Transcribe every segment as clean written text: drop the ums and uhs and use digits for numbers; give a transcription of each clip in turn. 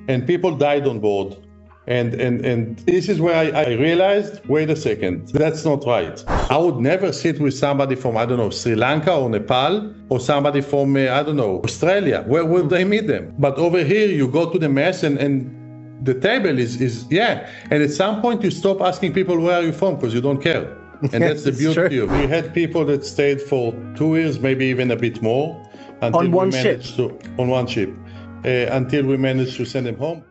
and people died on board. And this is where I realized, wait a second, that's not right. I would never sit with somebody from, I don't know, Sri Lanka or Nepal, or somebody from, I don't know, Australia. Where would they meet them? But over here, you go to the mess and the table is. And at some point, you stop asking people, where are you from? Because you don't care. And that's the beauty of it. We had people that stayed for 2 years, maybe even a bit more. On one ship? On one ship. Until we managed to send them home.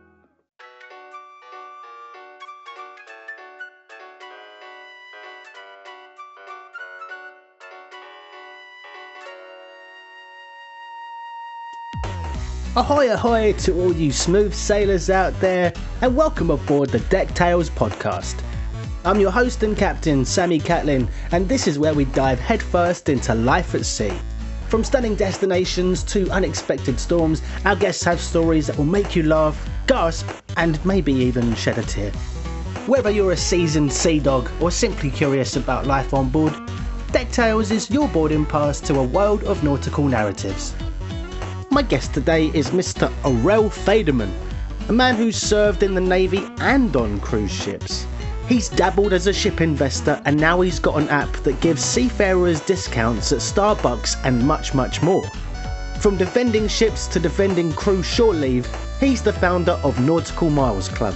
Ahoy, ahoy to all you smooth sailors out there, and welcome aboard the Deck Tales podcast. I'm your host and captain, Sammy Catlin, and this is where we dive headfirst into life at sea. From stunning destinations to unexpected storms, our guests have stories that will make you laugh, gasp, and maybe even shed a tear. Whether you're a seasoned sea dog or simply curious about life on board, Deck Tales is your boarding pass to a world of nautical narratives. My guest today is Mr. Orel Federman, a man who's served in the Navy and on cruise ships. He's dabbled as a ship investor, and now he's got an app that gives seafarers discounts at Starbucks and much, much more. From defending ships to defending crew shore leave, he's the founder of Nautical Miles Club.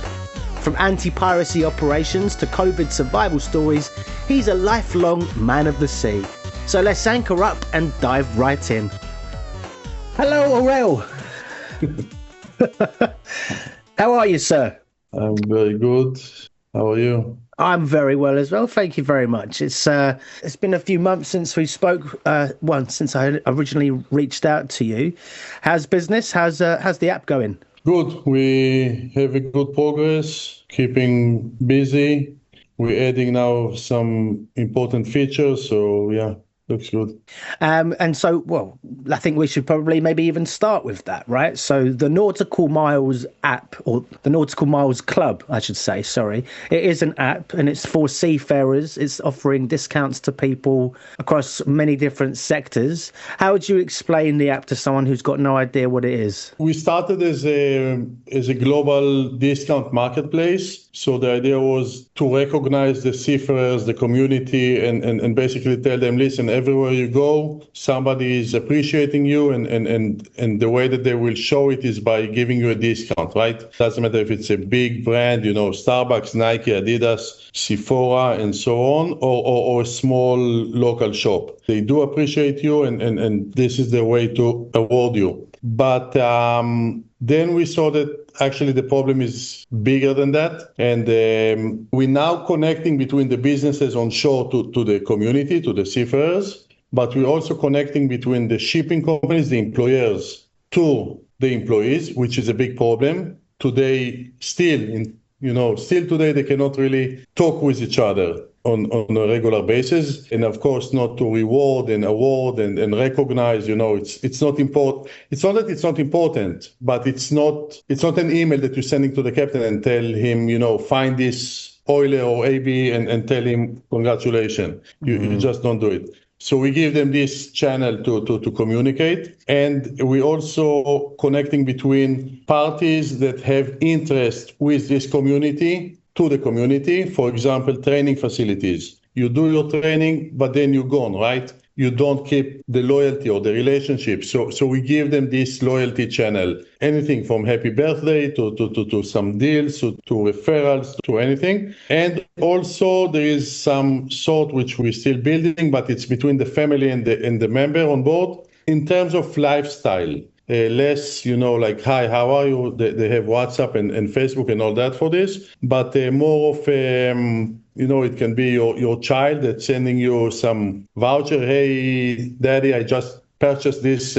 From anti-piracy operations to COVID survival stories, he's a lifelong man of the sea. So let's anchor up and dive right in. Hello, Orel. How are you, sir? I'm very good. How are you? I'm very well as well. Thank you very much. It's been a few months since we spoke. Since I originally reached out to you. How's business? How's the app going? Good. We have a good progress. Keeping busy. We're adding now some important features. So yeah. Looks good. And so, well, I think we should probably maybe even start with that, right? So the Nautical Miles app, or the Nautical Miles Club, I should say, sorry. It is an app and it's for seafarers. It's offering discounts to people across many different sectors. How would you explain the app to someone who's got no idea what it is? We started as a global discount marketplace. So the idea was to recognize the seafarers, the community, and basically tell them, listen, everywhere you go, somebody is appreciating you, and the way that they will show it is by giving you a discount, right? Doesn't matter if it's a big brand, Starbucks, Nike, Adidas, Sephora, and so on, or a small local shop. They do appreciate you, and this is the way to award you. But then we saw that actually the problem is bigger than that. And we're now connecting between the businesses on shore to the community, to the seafarers. But we're also connecting between the shipping companies, the employers, to the employees, which is a big problem. Today, still today, they cannot really talk with each other on a regular basis, and of course not to reward and award and recognize. It's not important. It's not that it's not important, but it's not an email that you're sending to the captain and tell him, find this oiler or AB and tell him congratulations. You just don't do it. So we give them this channel to communicate, and we also connecting between parties that have interest with this community to the community. For example, training facilities. You do your training, but then you're gone, right? You don't keep the loyalty or the relationship. So we give them this loyalty channel. Anything from happy birthday to some deals, to referrals, to anything. And also there is some sort which we're still building, but it's between the family and the member on board. In terms of lifestyle, less, like, hi, how are you? They have WhatsApp and Facebook and all that for this, but more of, it can be your child that's sending you some voucher. Hey, daddy, I just purchased this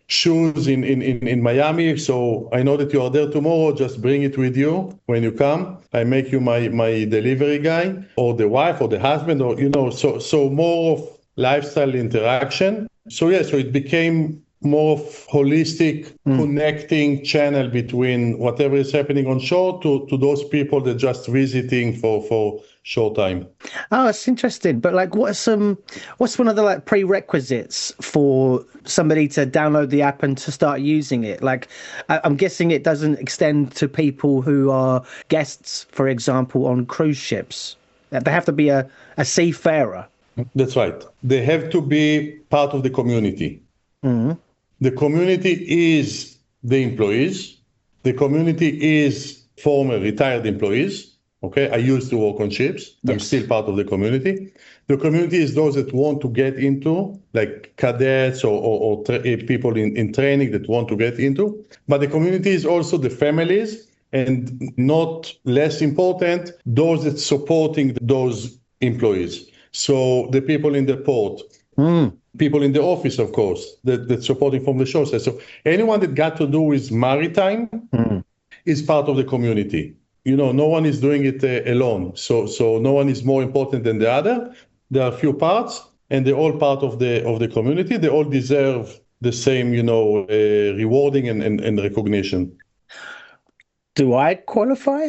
shoes in Miami, so I know that you are there tomorrow. Just bring it with you when you come. I make you my delivery guy, or the wife or the husband, or, so more of lifestyle interaction. So it became more of holistic connecting channel between whatever is happening on shore to those people that just visiting for short time. Oh, it's interesting. But like, what's one of the like prerequisites for somebody to download the app and to start using it? Like, I'm guessing it doesn't extend to people who are guests, for example, on cruise ships. They have to be a seafarer. That's right. They have to be part of the community. Mm-hmm. The community is the employees. The community is former retired employees. Okay, I used to work on ships. Yes. I'm still part of the community. The community is those that want to get into, like cadets or people in training that want to get into. But the community is also the families, and not less important, those that supporting those employees. So the people in the port, people in the office, of course, that supporting from the shore side. So anyone that got to do with maritime is part of the community. You know, no one is doing it alone. So no one is more important than the other. There are a few parts, and they're all part of the community. They all deserve the same, rewarding and recognition. Do I qualify?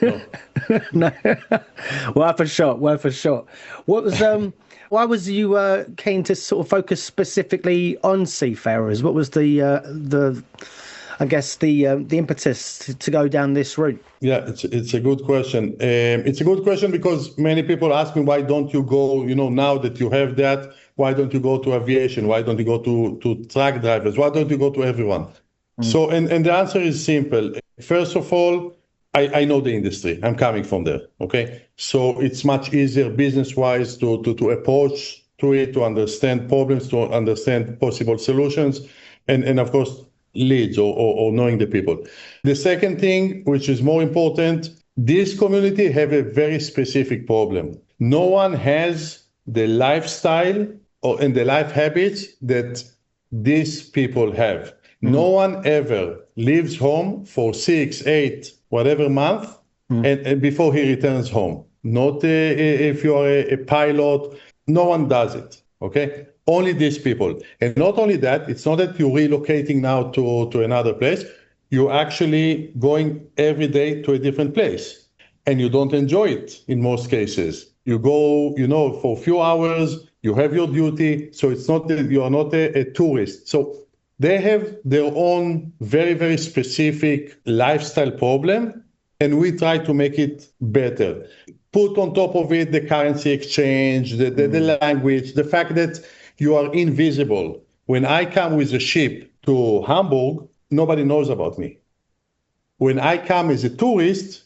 No. No. Worth a shot. What was why was you keen to sort of focus specifically on seafarers? What was the I guess the impetus to go down this route? Yeah, it's a good question. It's a good question because many people ask me, why don't you go, now that you have that, why don't you go to aviation? Why don't you go to truck drivers? Why don't you go to everyone? So, and the answer is simple. First of all, I know the industry. I'm coming from there, okay? So it's much easier business-wise to approach to it, to understand problems, to understand possible solutions, and of course, leads or knowing the people. The second thing, which is more important, this community have a very specific problem. No one has the lifestyle and the life habits that these people have. No one ever leaves home for 6, 8, whatever month, and before he returns home. Not if you are a pilot, no one does it, okay? Only these people. And not only that, it's not that you're relocating now to another place. You're actually going every day to a different place. And you don't enjoy it in most cases. You go, for a few hours, you have your duty. So it's not that you are not a tourist. So they have their own very, very specific lifestyle problem. And we try to make it better. Put on top of it the currency exchange, the language, the fact that you are invisible. When I come with a ship to Hamburg, nobody knows about me. When I come as a tourist,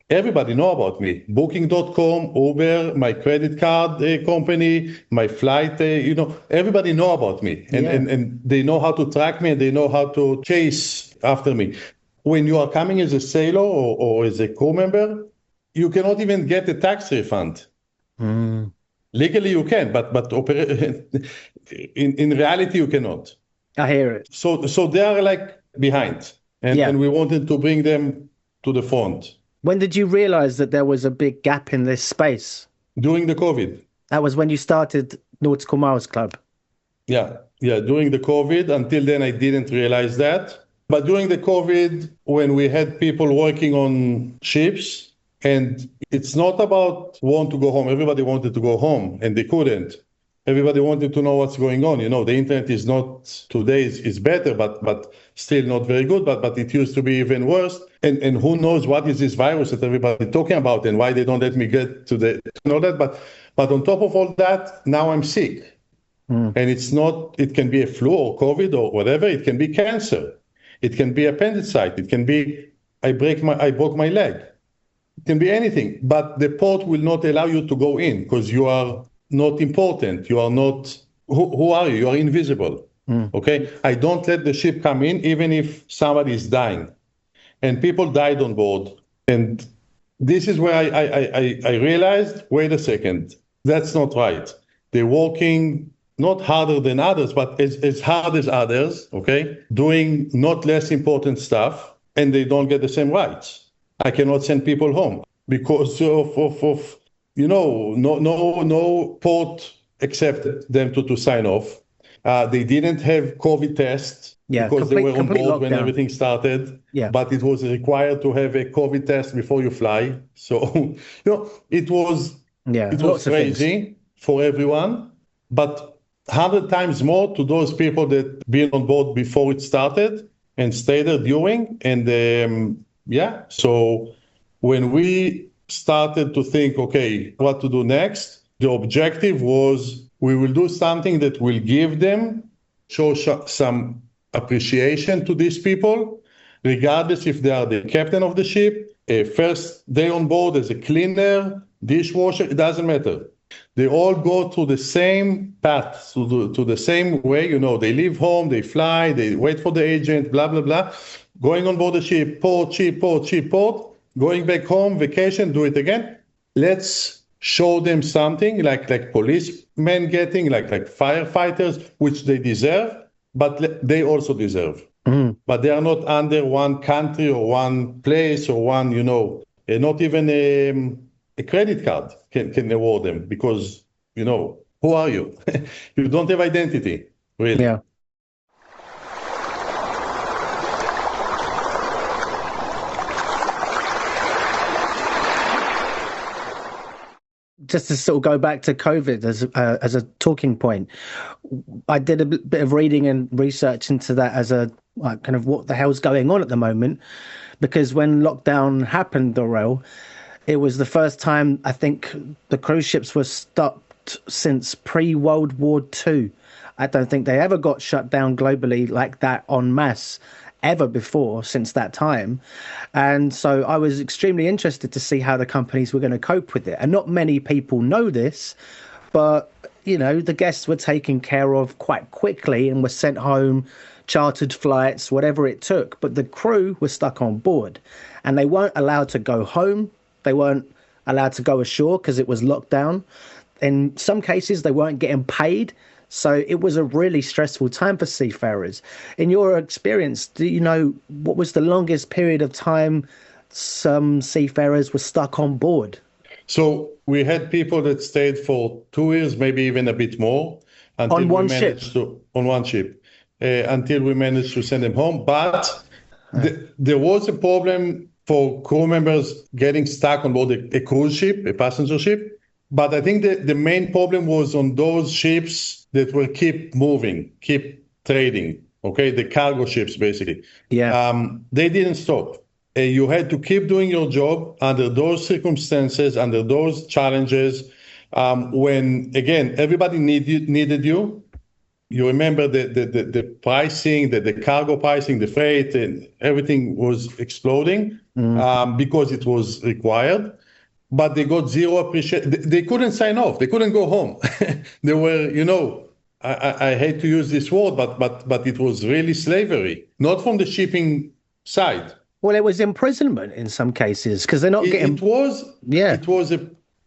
everybody knows about me. Booking.com, Uber, my credit card company, my flight, everybody knows about me. And they know how to track me, and they know how to chase after me. When you are coming as a sailor or as a crew member, you cannot even get a tax refund. Legally you can, but in reality you cannot. I hear it. So they are like behind, and we wanted to bring them to the front. When did you realize that there was a big gap in this space? During the COVID. That was when you started Nautical Miles Club. Yeah, during the COVID. Until then I didn't realize that. But during the COVID, when we had people working on ships, and it's not about want to go home. Everybody wanted to go home, and they couldn't. Everybody wanted to know what's going on. The internet is not, today is better, but still not very good. But it used to be even worse. And who knows what is this virus that everybody talking about, and why they don't let me get to know that. But on top of all that, now I'm sick. And it's not, it can be a flu or COVID or whatever. It can be cancer. It can be appendicitis. It can be, I broke my leg. It can be anything, but the port will not allow you to go in because you are not important. You are not, who are you? You are invisible, okay? I don't let the ship come in even if somebody is dying. And people died on board. And this is where I realized, wait a second, that's not right. They're working not harder than others, but as hard as others, okay? Doing not less important stuff, and they don't get the same rights. I cannot send people home because of no port accepted them to sign off. They didn't have COVID tests Yeah, because they were on complete board when lockdown. everything started. Yeah. But it was required to have a COVID test before you fly. So, it was Lots of things. crazy for everyone, but 100 times more to those people that been on board before it started and stayed there during. And so when we started to think, okay, what to do next, the objective was we will do something that will give them, show some appreciation to these people, regardless if they are the captain of the ship, a first day on board as a cleaner, dishwasher, it doesn't matter. They all go through the same path, to the same way. They leave home, they fly, they wait for the agent, blah, blah, blah. Going on board the ship, port, ship, port, ship, port. Going back home, vacation, do it again. Let's show them something like policemen getting, like firefighters, which they deserve, but they also deserve. Mm. But they are not under one country or one place or one, not even a credit card can award them because, who are you? You don't have identity, really. Yeah. Just to sort of go back to COVID as a talking point, I did a bit of reading and research into that as a kind of what the hell's going on at the moment, because when lockdown happened, Orel, it was the first time I think the cruise ships were stopped since pre-World War II. I don't think they ever got shut down globally like that en masse ever before since that time. And so I was extremely interested to see how the companies were going to cope with it. And not many people know this, but, the guests were taken care of quite quickly and were sent home, chartered flights, whatever it took. But the crew were stuck on board and they weren't allowed to go home. They weren't allowed to go ashore because it was locked down. In some cases, they weren't getting paid. So it was a really stressful time for seafarers. In your experience, do you know what was the longest period of time some seafarers were stuck on board? So we had people that stayed for 2 years, maybe even a bit more, until On one ship? On one ship, until we managed to send them home. But there was a problem for crew members getting stuck on board a cruise ship, a passenger ship. But I think the main problem was on those ships that will keep moving, keep trading, okay? The cargo ships, basically. Yeah. They didn't stop. You had to keep doing your job under those circumstances, under those challenges. When, again, everybody needed you. You remember the pricing, the cargo pricing, the freight, and everything was exploding because it was required. But they got zero appreciation. They couldn't sign off. They couldn't go home. They were, I hate to use this word, but it was really slavery, not from the shipping side. Well, it was imprisonment in some cases because they're not getting. It was. Yeah. It was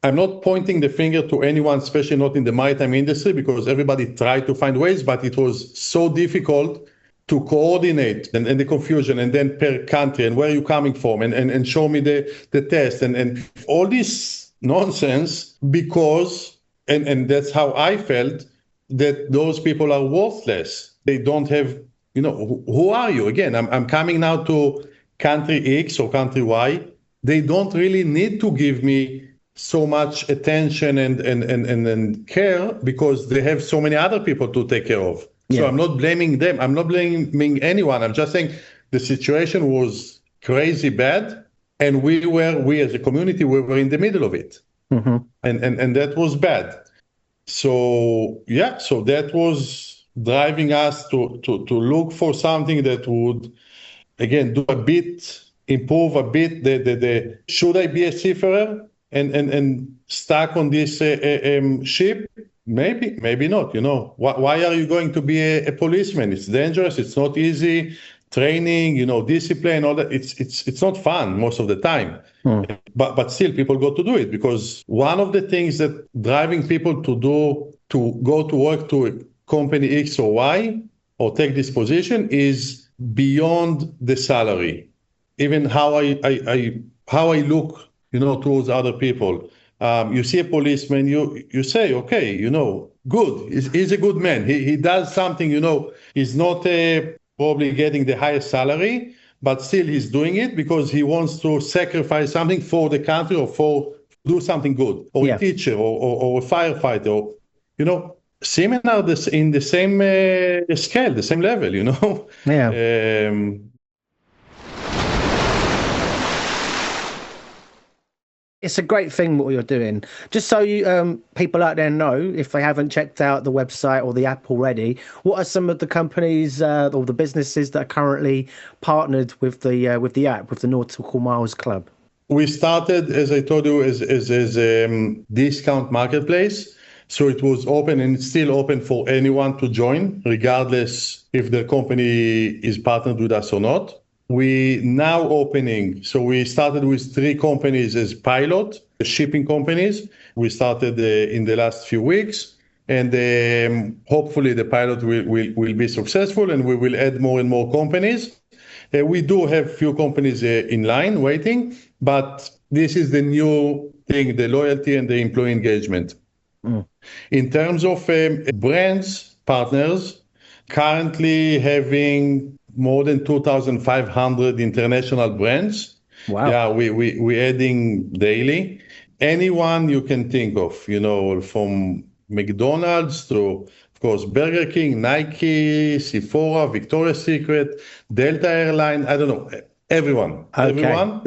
I'm not pointing the finger to anyone, especially not in the maritime industry, because everybody tried to find ways, but it was so difficult to coordinate and the confusion, and then per country and where you're coming from, and show me the test and all this nonsense, because and that's how I felt, that those people are worthless. They don't have, who are you? Again, I'm coming now to country X or country Y. They don't really need to give me so much attention and care, because they have so many other people to take care of. Yeah. So I'm not blaming them. I'm not blaming anyone. I'm just saying the situation was crazy bad, and we as a community, we were in the middle of it. Mm-hmm. And that was bad. So that was driving us to look for something that would, again, improve a bit the should I be a seafarer and stuck on this ship? Maybe not. Why are you going to be a policeman? It's dangerous. It's not easy. Training, discipline, all that. It's not fun most of the time. But still, people go to do it, because one of the things that driving people to go to work to a company X or Y or take this position is beyond the salary. Even how I look, towards other people. You see a policeman, you say, okay, good. He's a good man. He does something, he's not probably getting the highest salary, but still he's doing it because he wants to sacrifice something for the country or for do something good, or a teacher or a firefighter, or, seamen are in the same scale, the same level, Yeah. It's a great thing what you're doing. Just so you people out there know, if they haven't checked out the website or the app already, what are some of the companies or the businesses that are currently partnered with the app, with the Nautical Miles Club? We started, as I told you, as a discount marketplace. So it was open and it's still open for anyone to join, regardless if the company is partnered with us or not. We now opening, so we started with 3 companies as pilot, shipping companies. We started in the last few weeks, and hopefully the pilot will be successful, and we will add more and more companies. We do have few companies in line waiting, but this is the new thing, the loyalty and the employee engagement. In terms of brands, partners, currently having more than 2,500 international brands. Wow. Yeah, we're adding daily. Anyone you can think of, from McDonald's to, of course, Burger King, Nike, Sephora, Victoria's Secret, Delta Airline, I don't know, everyone. Okay. Everyone.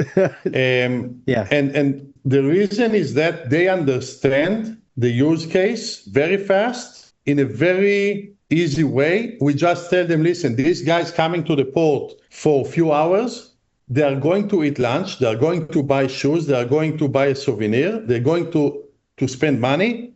Yeah. And the reason is that they understand the use case very fast in a very easy way. We just tell them, listen, these guys coming to the port for a few hours, they are going to eat lunch, they are going to buy shoes, they are going to buy a souvenir, they're going to spend money.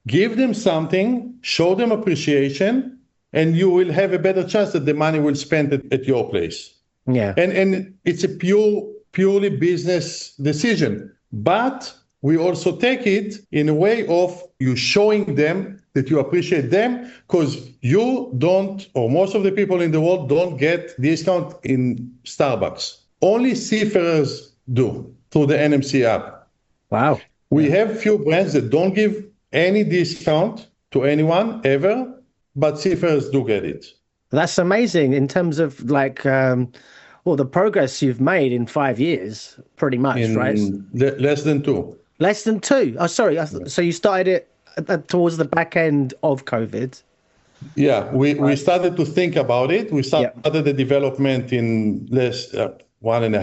Give them something, show them appreciation, and you will have a better chance that the money will spend at your place. Yeah. And it's a purely business decision. But we also take it in a way of you showing them that you appreciate them, because you don't, or most of the people in the world don't get discount in Starbucks. Only Seafarers do through the NMC app. Wow. We have few brands that don't give any discount to anyone ever, but Seafarers do get it. That's amazing in terms of the progress you've made in 5 years, pretty much, right? Less than 2. Less than 2. Oh, sorry. So you started it towards the back end of COVID. Yeah, we started to think about it. We started the development in less 1 year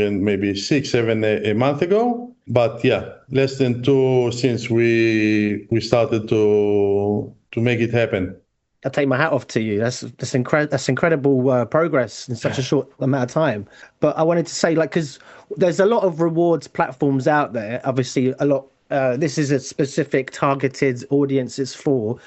and maybe 6-7 a month ago. But yeah, less than 2 since we started to make it happen. I take my hat off to you. That's incredible progress in such a short amount of time. But I wanted to say, because there's a lot of rewards platforms out there. Obviously, a lot. This is a specific targeted audience it's for.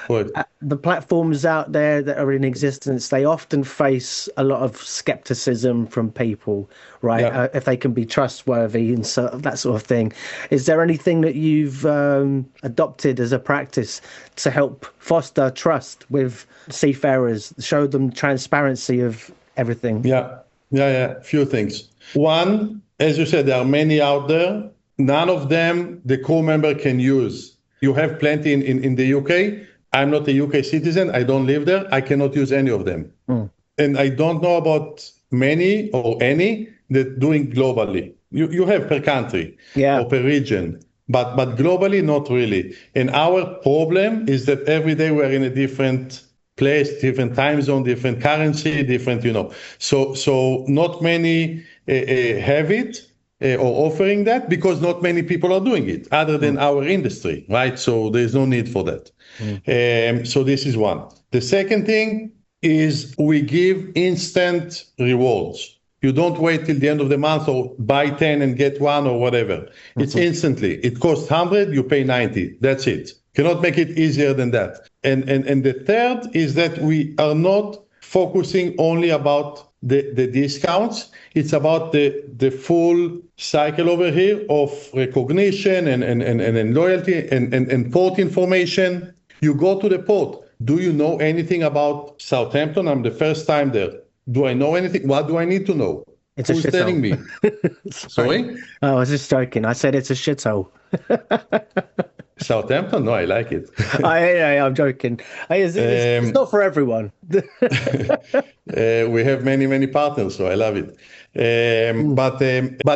The platforms out there that are in existence, they often face a lot of skepticism from people, right? Yeah. If they can be trustworthy and that sort of thing. Is there anything that you've adopted as a practice to help foster trust with seafarers, show them transparency of everything? Yeah. Few things. One, as you said, there are many out there. None of them the crew member can use. You have plenty in the UK. I'm not a UK citizen. I don't live there. I cannot use any of them. And I don't know about many or any that doing globally. You have per country or per region, but globally, not really. And our problem is that every day we're in a different place, different time zone, different currency, different, So not many have it or offering that, because not many people are doing it other than our industry, right? So there's no need for that. So this is one. The second thing is we give instant rewards. You don't wait till the end of the month or buy 10 and get 1 or whatever. It's instantly. It costs 100, you pay 90. That's it. Cannot make it easier than that. And the third is that we are not focusing only about the discounts. It's about the full cycle over here of recognition and loyalty and port information. You go to the port. Do you know anything about Southampton? I'm the first time there. Do I know anything? What do I need to know? Who's telling me? Sorry? Oh, I was just joking. I said it's a shithole. Southampton? No, I like it. I'm joking. It's not for everyone. We have many partners, so I love it. But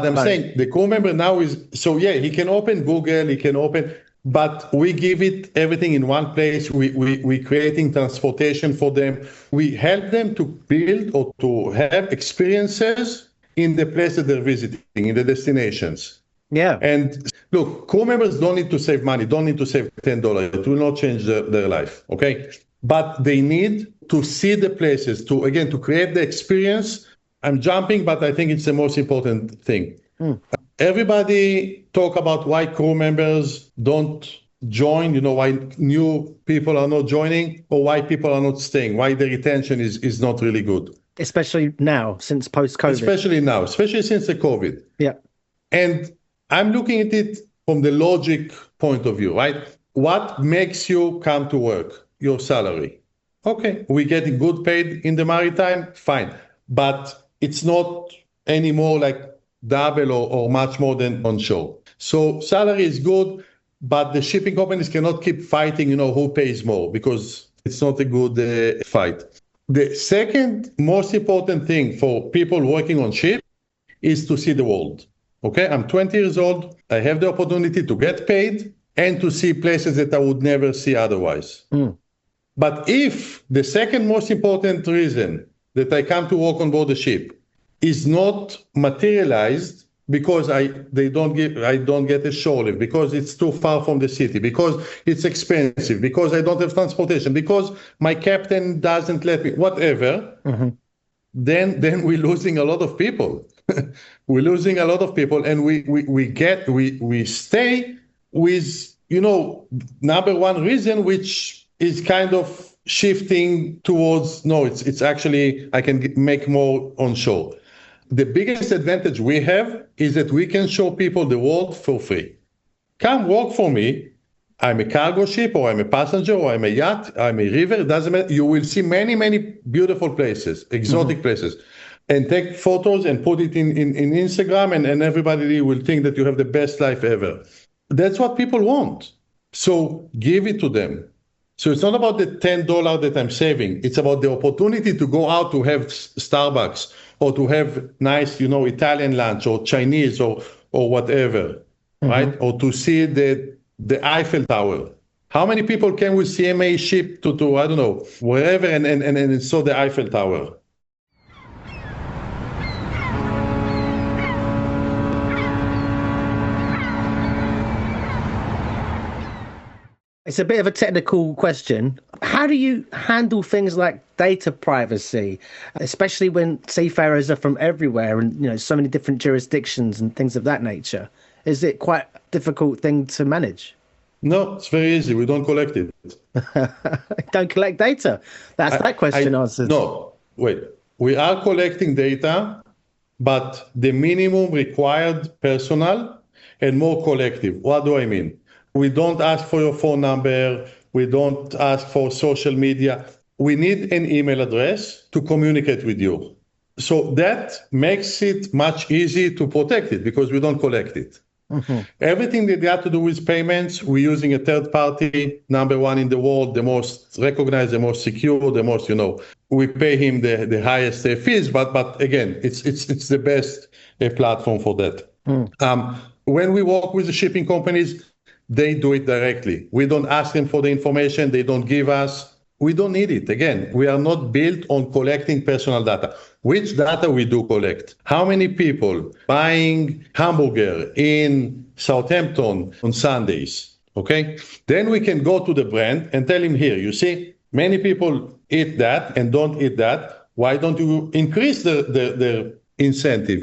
I'm saying the crew member now is, so yeah, he can open Google, he can open, but we give it everything in one place. We creating transportation for them. We help them to build or to have experiences in the place that they're visiting, in the destinations. Yeah. And look, crew members don't need to save money, don't need to save $10. It will not change their life, okay? But they need to see the places, to create the experience. I'm jumping, but I think it's the most important thing. Everybody talk about why crew members don't join, why new people are not joining, or why people are not staying, why the retention is not really good. Especially now, since post-COVID. Especially since the COVID. Yeah. And I'm looking at it from the logic point of view, right? What makes you come to work? Your salary. Okay, we're getting good paid in the Maritime, fine. But it's not anymore like double or much more than on shore. So salary is good, but the shipping companies cannot keep fighting, who pays more, because it's not a good fight. The second most important thing for people working on ship is to see the world. Okay, I'm 20 years old. I have the opportunity to get paid and to see places that I would never see otherwise. But if the second most important reason that I come to work on board the ship is not materialized because I don't get a shore leave, because it's too far from the city, because it's expensive, because I don't have transportation, because my captain doesn't let me, whatever, then we're losing a lot of people. We're losing a lot of people, and we stay with, number one reason, which is kind of shifting towards, no, it's actually, I can make more on shore. The biggest advantage we have is that we can show people the world for free. Come work for me. I'm a cargo ship, or I'm a passenger, or I'm a yacht, I'm a river, it doesn't matter. You will see many beautiful places, exotic places, and take photos and put it in Instagram, and everybody will think that you have the best life ever. That's what people want. So give it to them. So it's not about the $10 that I'm saving. It's about the opportunity to go out to have Starbucks, or to have nice, Italian lunch, or Chinese, or whatever, right? Or to see the Eiffel Tower. How many people came with CMA ship to I don't know, wherever, and saw the Eiffel Tower? It's a bit of a technical question. How do you handle things like data privacy, especially when seafarers are from everywhere and, so many different jurisdictions and things of that nature? Is it quite a difficult thing to manage? No, it's very easy. We don't collect it. Don't collect data. That's that question answered. No, wait. We are collecting data, but the minimum required personnel and more collective. What do I mean? We don't ask for your phone number. We don't ask for social media. We need an email address to communicate with you. So that makes it much easier to protect it, because we don't collect it. Everything that got to do with payments, we're using a third party, number one in the world, the most recognized, the most secure, the most, we pay him the highest fees, but again, it's the best platform for that. When we work with the shipping companies, they do it directly. We don't ask them for the information. They don't give us. We don't need it. Again, we are not built on collecting personal data. Which data we do collect? How many people buying hamburger in Southampton on Sundays? Okay. Then we can go to the brand and tell him, here, you see, many people eat that and don't eat that. Why don't you increase the incentive,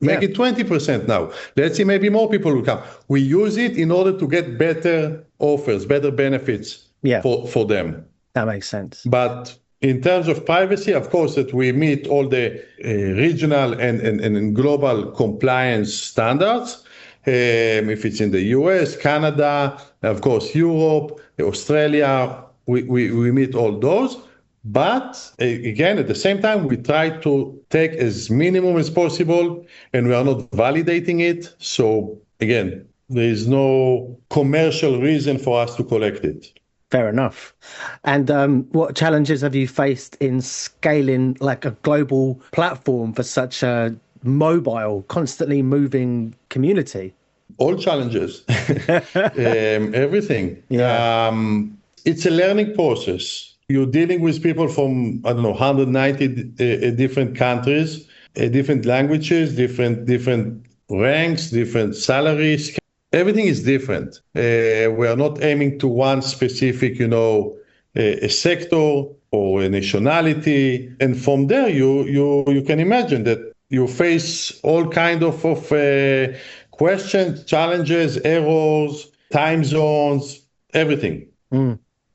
Make it 20% now. Let's see, maybe more people will come. We use it in order to get better offers, better benefits for them. That makes sense. But in terms of privacy, of course, that we meet all the regional and global compliance standards. If it's in the US, Canada, of course, Europe, Australia, we meet all those. But again, at the same time, we try to take as minimum as possible, and we are not validating it. So again, There is no commercial reason for us to collect it. Fair enough. And what challenges have you faced in scaling like a global platform for such a mobile, constantly moving community? All challenges, everything. Yeah. It's a learning process. You're dealing with people from, 190 different countries, different languages, different ranks, different salaries. Everything is different. We are not aiming to one specific, a sector or a nationality. And from there, you can imagine that you face all kind of questions, challenges, errors, time zones, everything.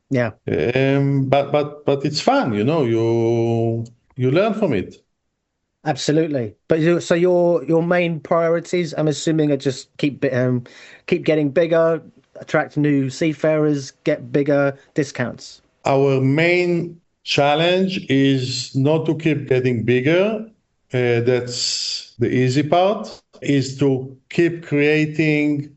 Yeah. But it's fun, you learn from it. Absolutely. But so your main priorities, I'm assuming, are just keep getting bigger, attract new seafarers, get bigger discounts. Our main challenge is not to keep getting bigger. That's the easy part, is to keep creating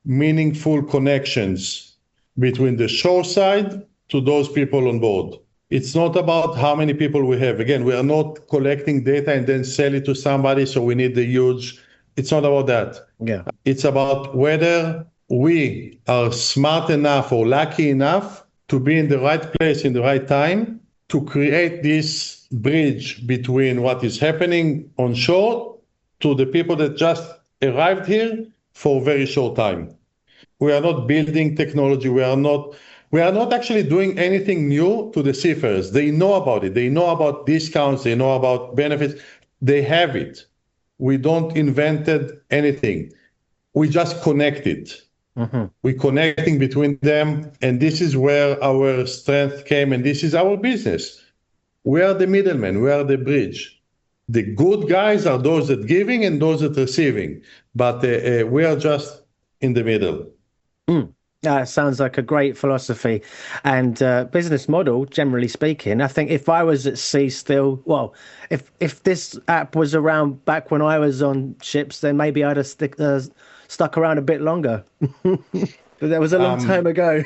meaningful connections between the shore side to those people on board. It's not about how many people we have. Again, we are not collecting data and then sell it to somebody, so we need the huge. It's not about that. Yeah. It's about whether we are smart enough or lucky enough to be in the right place in the right time to create this bridge between what is happening on shore to the people that just arrived here for a very short time. We are not building technology. We are not actually doing anything new to the seafarers. They know about it. They know about discounts. They know about benefits. They have it. We don't invented anything. We just connect it. Mm-hmm. We're connecting between them, and this is where our strength came, and this is our business. We are the middlemen. We are the bridge. The good guys are those that giving and those that receiving, but we are just in the middle. Sounds like a great philosophy and business model, generally speaking. I think if I was at sea still, well, if this app was around back when I was on ships, then maybe I'd have stuck around a bit longer. But that was a long time ago.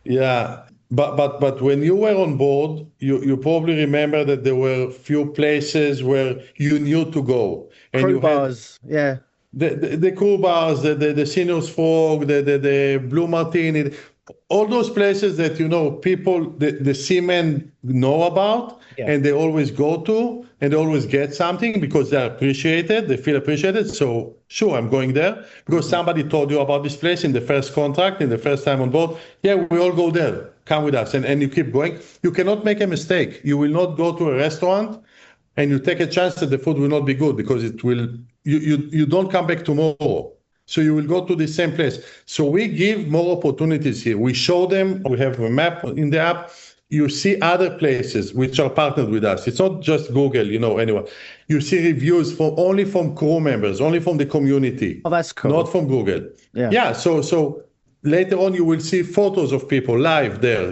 Yeah, but when you were on board, you probably remember that there were few places where you knew to go. And Crew bars, yeah. The crew bars, the Senior's Frog, the Blue Martini, all those places that, people, the seamen know about, and they always go to, and they always get something because they're appreciated, they feel appreciated. So sure, I'm going there because somebody told you about this place in the first contract, in the first time on board. Yeah, we all go there. Come with us. And you keep going. You cannot make a mistake. You will not go to a restaurant and you take a chance that the food will not be good because it will, you don't come back tomorrow. So you will go to the same place. So we give more opportunities here. We show them, we have a map in the app. You see other places which are partnered with us. It's not just Google, anyway. You see reviews only from crew members, only from the community. Oh, that's cool. Not from Google. Yeah. So later on, you will see photos of people live there,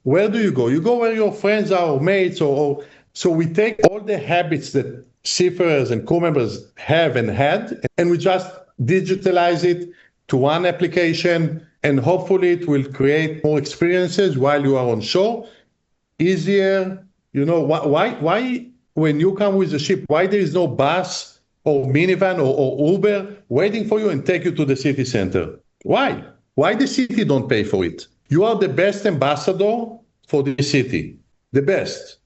Where do you go? You go where your friends are or mates or so we take all the habits that seafarers and crew members have and had, and we just digitalize it to one application, and hopefully it will create more experiences while you are on shore, easier. Why when you come with a ship, why there is no bus or minivan or Uber waiting for you and take you to the city center? Why? Why the city don't pay for it? You are the best ambassador for the city, the best.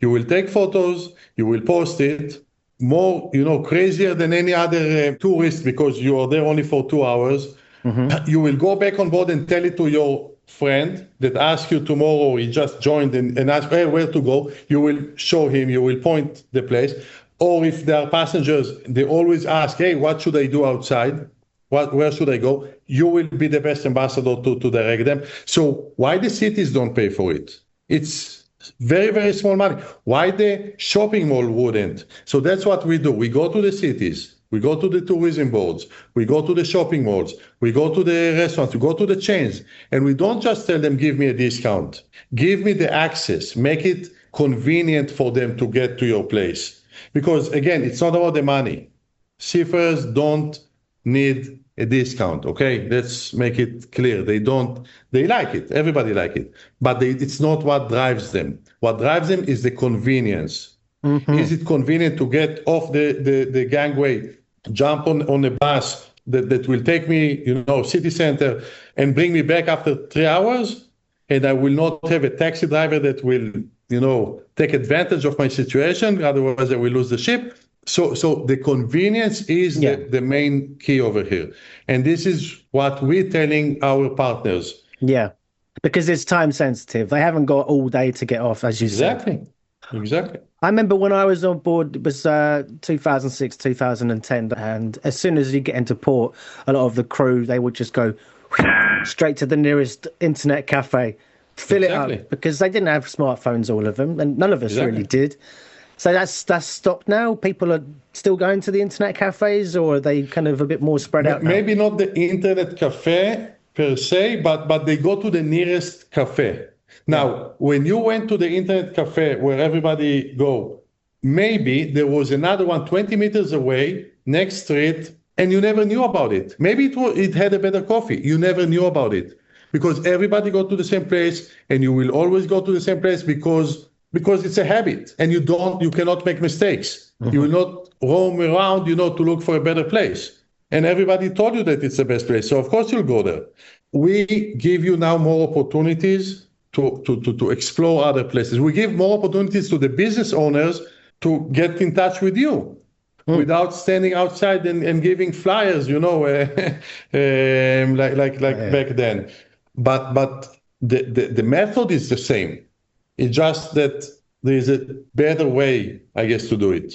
You will take photos, you will post it, more, crazier than any other tourist because you are there only for 2 hours. Mm-hmm. You will go back on board and tell it to your friend that asks you tomorrow, he just joined and asked, hey, where to go. You will show him, you will point the place. Or if there are passengers, they always ask, hey, what should I do outside? Where should I go? You will be the best ambassador to direct them. So why the cities don't pay for it? It's very, very small money. Why the shopping mall wouldn't? So that's what we do. We go to the cities. We go to the tourism boards. We go to the shopping malls. We go to the restaurants. We go to the chains. And we don't just tell them, give me a discount. Give me the access. Make it convenient for them to get to your place. Because, again, it's not about the money. Seafarers don't need a discount. Okay, let's make it clear. They don't. They like it. Everybody like it, but it's not what drives them. What drives them is the convenience. Is it convenient to get off the gangway, jump on a bus that will take me, city center, and bring me back after 3 hours, and I will not have a taxi driver that will, take advantage of my situation. Otherwise, I will lose the ship. So the convenience is the main key over here, and this is what we're telling our partners. Yeah, because it's time sensitive. They haven't got all day to get off, as you said. Exactly. I remember when I was on board, it was 2006, 2010, and as soon as you get into port, a lot of the crew, they would just go straight to the nearest internet cafe, fill it up, because they didn't have smartphones, all of them, and none of us really did. So that's stopped now? People are still going to the internet cafes, or are they kind of a bit more spread out now? Maybe not the internet cafe per se, but they go to the nearest cafe. Now, when you went to the internet cafe where everybody go, maybe there was another one 20 meters away, next street, and you never knew about it. Maybe it had a better coffee. You never knew about it because everybody go to the same place, and you will always go to the same place because it's a habit, and you cannot make mistakes. You will not roam around, to look for a better place. And everybody told you that it's the best place. So of course you'll go there. We give you now more opportunities to explore other places. We give more opportunities to the business owners to get in touch with you without standing outside and giving flyers, like back then. But the method is the same. It's just that there is a better way, I guess, to do it.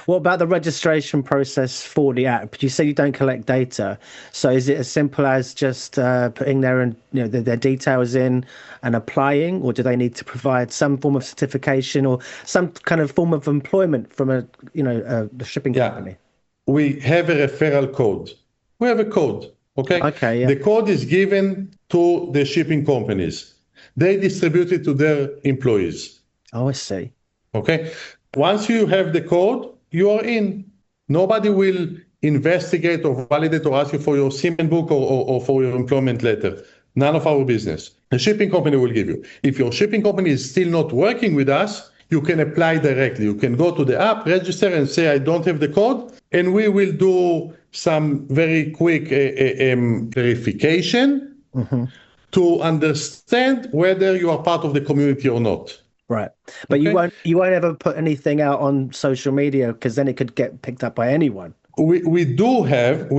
What about the registration process for the app? You say you don't collect data. So is it as simple as just putting their details in and applying, or do they need to provide some form of certification or some kind of form of employment from the shipping company? We have a referral code. We have a code. Okay. Okay. Yeah. The code is given to the shipping companies. They distribute it to their employees. Oh, I see. Okay. Once you have the code, you are in. Nobody will investigate or validate or ask you for your seaman book or for your employment letter. None of our business. The shipping company will give you. If your shipping company is still not working with us, you can apply directly. You can go to the app, register, and say, I don't have the code, and we will do some very quick verification to understand whether you are part of the community or not. Right. But okay. you won't ever put anything out on social media, because then it could get picked up by anyone. We do have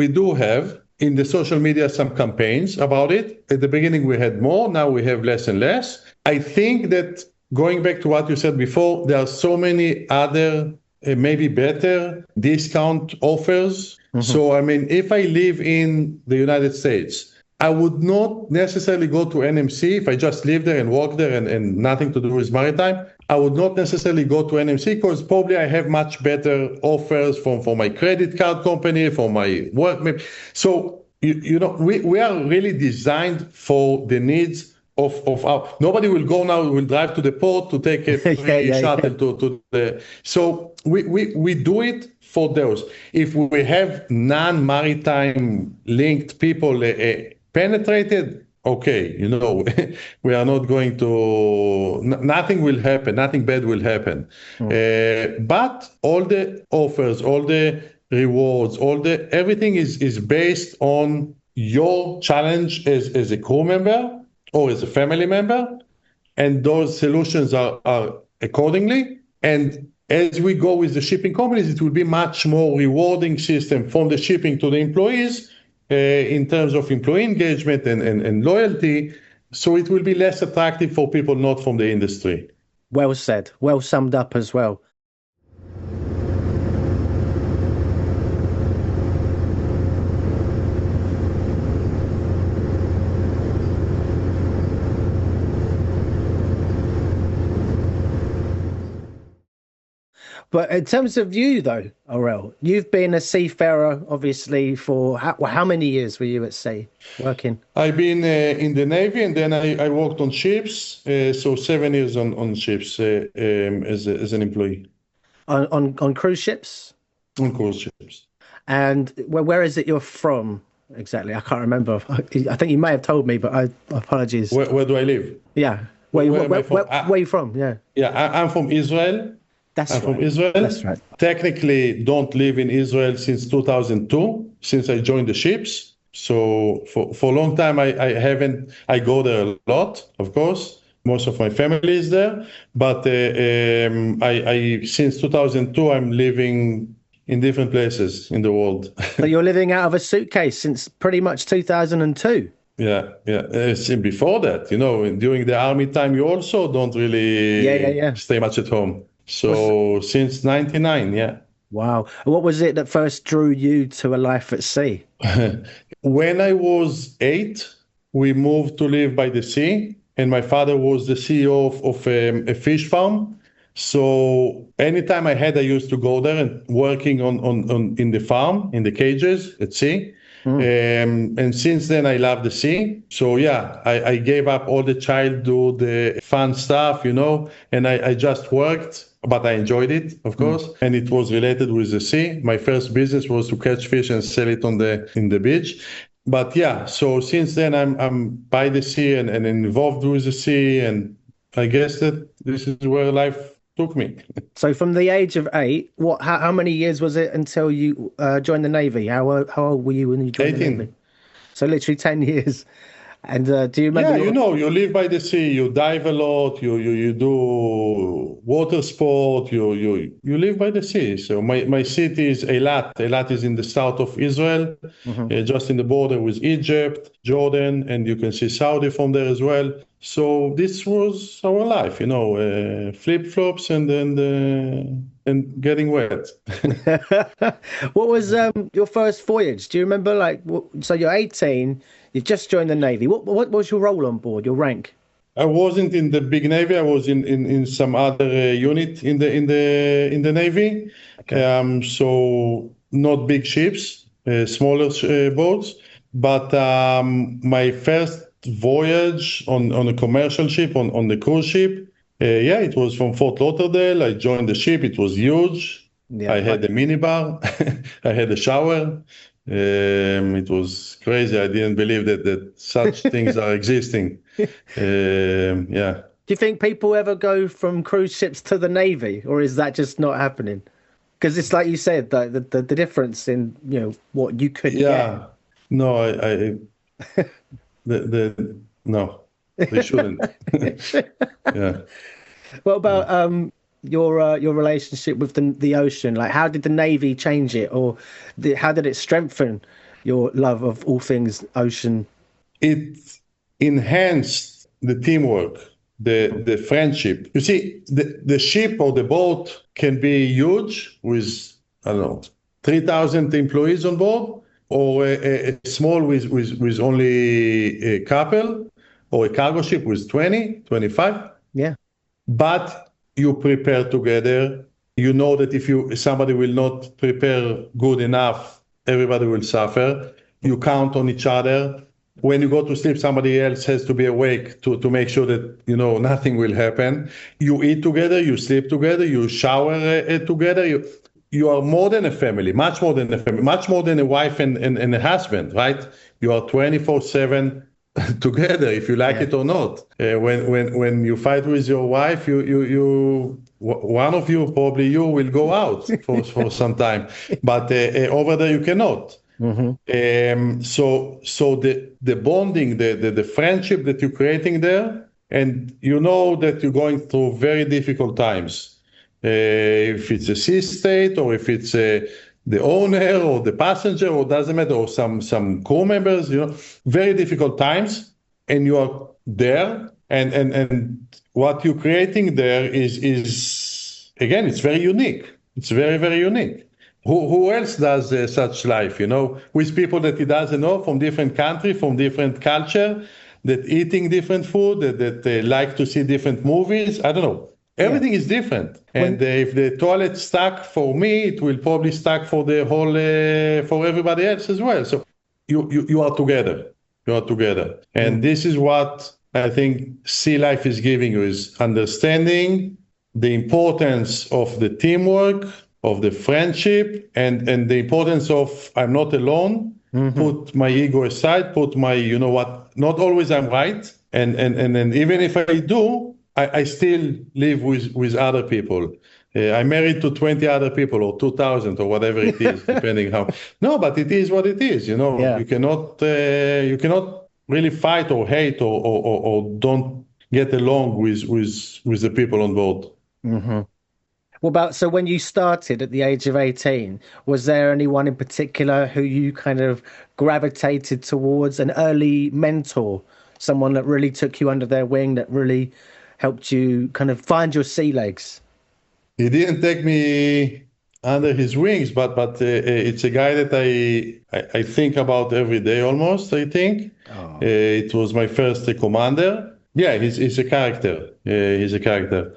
in the social media some campaigns about it. At the beginning we had more, now we have less and less. I think that going back to what you said before, there are so many other maybe better discount offers. So I mean, if I live in the United States, I would not necessarily go to NMC if I just live there and work there and nothing to do with Maritime. I would not necessarily go to NMC because probably I have much better offers for my credit card company, for my work. So, we are really designed for the needs of our... Nobody will go now, will drive to the port to take a shuttle to the... So we do it for those. If we have non-maritime linked people penetrated, okay, we are not going to, nothing will happen, nothing bad will happen. But all the offers, all the rewards, everything is based on your challenge as a crew member or as a family member, and those solutions are accordingly. And as we go with the shipping companies, it will be much more rewarding system from the shipping to the employees, in terms of employee engagement and loyalty, so it will be less attractive for people not from the industry. Well said. Well summed up as well. But in terms of you, though, Orel, you've been a seafarer, obviously, for how many years were you at sea working? I've been in the Navy, and then I worked on ships, so 7 years on ships as an employee. On cruise ships? On cruise ships. And where is it you're from exactly? I can't remember. I think you may have told me, but I apologies. Where do I live? Yeah. Where am I from? Where are you from? Yeah. Yeah, I'm from Israel. That's I'm from right. Israel. That's right. Technically, don't live in Israel since 2002, since I joined the ships. So for a long time, I haven't. I go there a lot, of course. Most of my family is there, but I since 2002, I'm living in different places in the world. So you're living out of a suitcase since pretty much 2002. Yeah, yeah. Before that, during the army time, you also don't really Yeah. stay much at home. So since 99, yeah. Wow. What was it that first drew you to a life at sea? When I was 8, we moved to live by the sea, and my father was the CEO of a fish farm. So anytime I used to go there and working on in the farm, in the cages at sea. And since then, I love the sea. So yeah, I gave up all the childhood, the fun stuff, and I just worked, but I enjoyed it, of course. And it was related with the sea. My first business was to catch fish and sell it in the beach. But yeah, so since then I'm by the sea and involved with the sea, and I guess that this is where life took me. So from the age of 8, how many years was it until you joined the Navy? How old were you when you joined 18. the Navy? So literally 10 years. And do you remember? Yeah, you live by the sea, you dive a lot, you do water sport, you live by the sea. So my city is Eilat. Eilat is in the south of Israel, just in the border with Egypt, Jordan, and you can see Saudi from there as well. So this was our life, flip-flops and getting wet. What was your first voyage? Do you remember? So you're 18. You've just joined the Navy. What was your role on board? Your rank? I wasn't in the big Navy. I was in some other unit in the Navy. Okay. So not big ships, smaller boats. But my first voyage on a commercial ship, on the cruise ship, it was from Fort Lauderdale. I joined the ship. It was huge. Yeah, I had a minibar. I had a shower. It was crazy. I didn't believe that such things are existing. Yeah. Do you think people ever go from cruise ships to the Navy, or is that just not happening? Because it's like you said, the difference in what you could get. No, no, they shouldn't. Yeah. What about your relationship with the ocean? Like, how did the Navy change it, or how did it strengthen your love of all things ocean? It enhanced the teamwork, the friendship. You see, the ship or the boat can be huge with, I don't know, 3,000 employees on board, or a small with only a couple, or a cargo ship with 20, 25. Yeah. But you prepare together. You know that if somebody will not prepare good enough, everybody will suffer. You count on each other. When you go to sleep, somebody else has to be awake to make sure that nothing will happen. You eat together, you sleep together, you shower together. You are more than a family, much more than a family, much more than a wife and a husband, right? You are 24/7 together, if you like it or not. When you fight with your wife, you one of you, probably you, will go out for some time, but over there you cannot. So the bonding, the friendship that you're creating there, and that you're going through very difficult times. If it's a sea state, or if it's the owner or the passenger, or doesn't matter, or some crew members, very difficult times, and you are there, and what you're creating there is again, it's very unique. It's very, very unique. Who else does such life, with people that he doesn't know, from different country, from different culture, that eating different food, that they like to see different movies. I don't know. Everything is different. And if the toilet's stuck for me, it will probably stuck for the whole, for everybody else as well. So you are together. You are together. And this is what I think sea life is giving you, is understanding the importance of the teamwork, of the friendship and the importance of I'm not alone. Put my ego aside, put my, you know what, not always I'm right. And even if I do, I still live with other people. I'm married to 20 other people or 2,000 or whatever it is, depending how. No, but it is what it is. You know, Yeah. you cannot really fight or hate or don't get along with the people on board. So when you started at the age of 18, was there anyone in particular who you kind of gravitated towards, an early mentor, someone that really took you under their wing, that really helped you kind of find your sea legs? He didn't take me under his wings, but it's a guy that I think about every day almost, I think. It was my first commander. Yeah, he's a character. He's a character.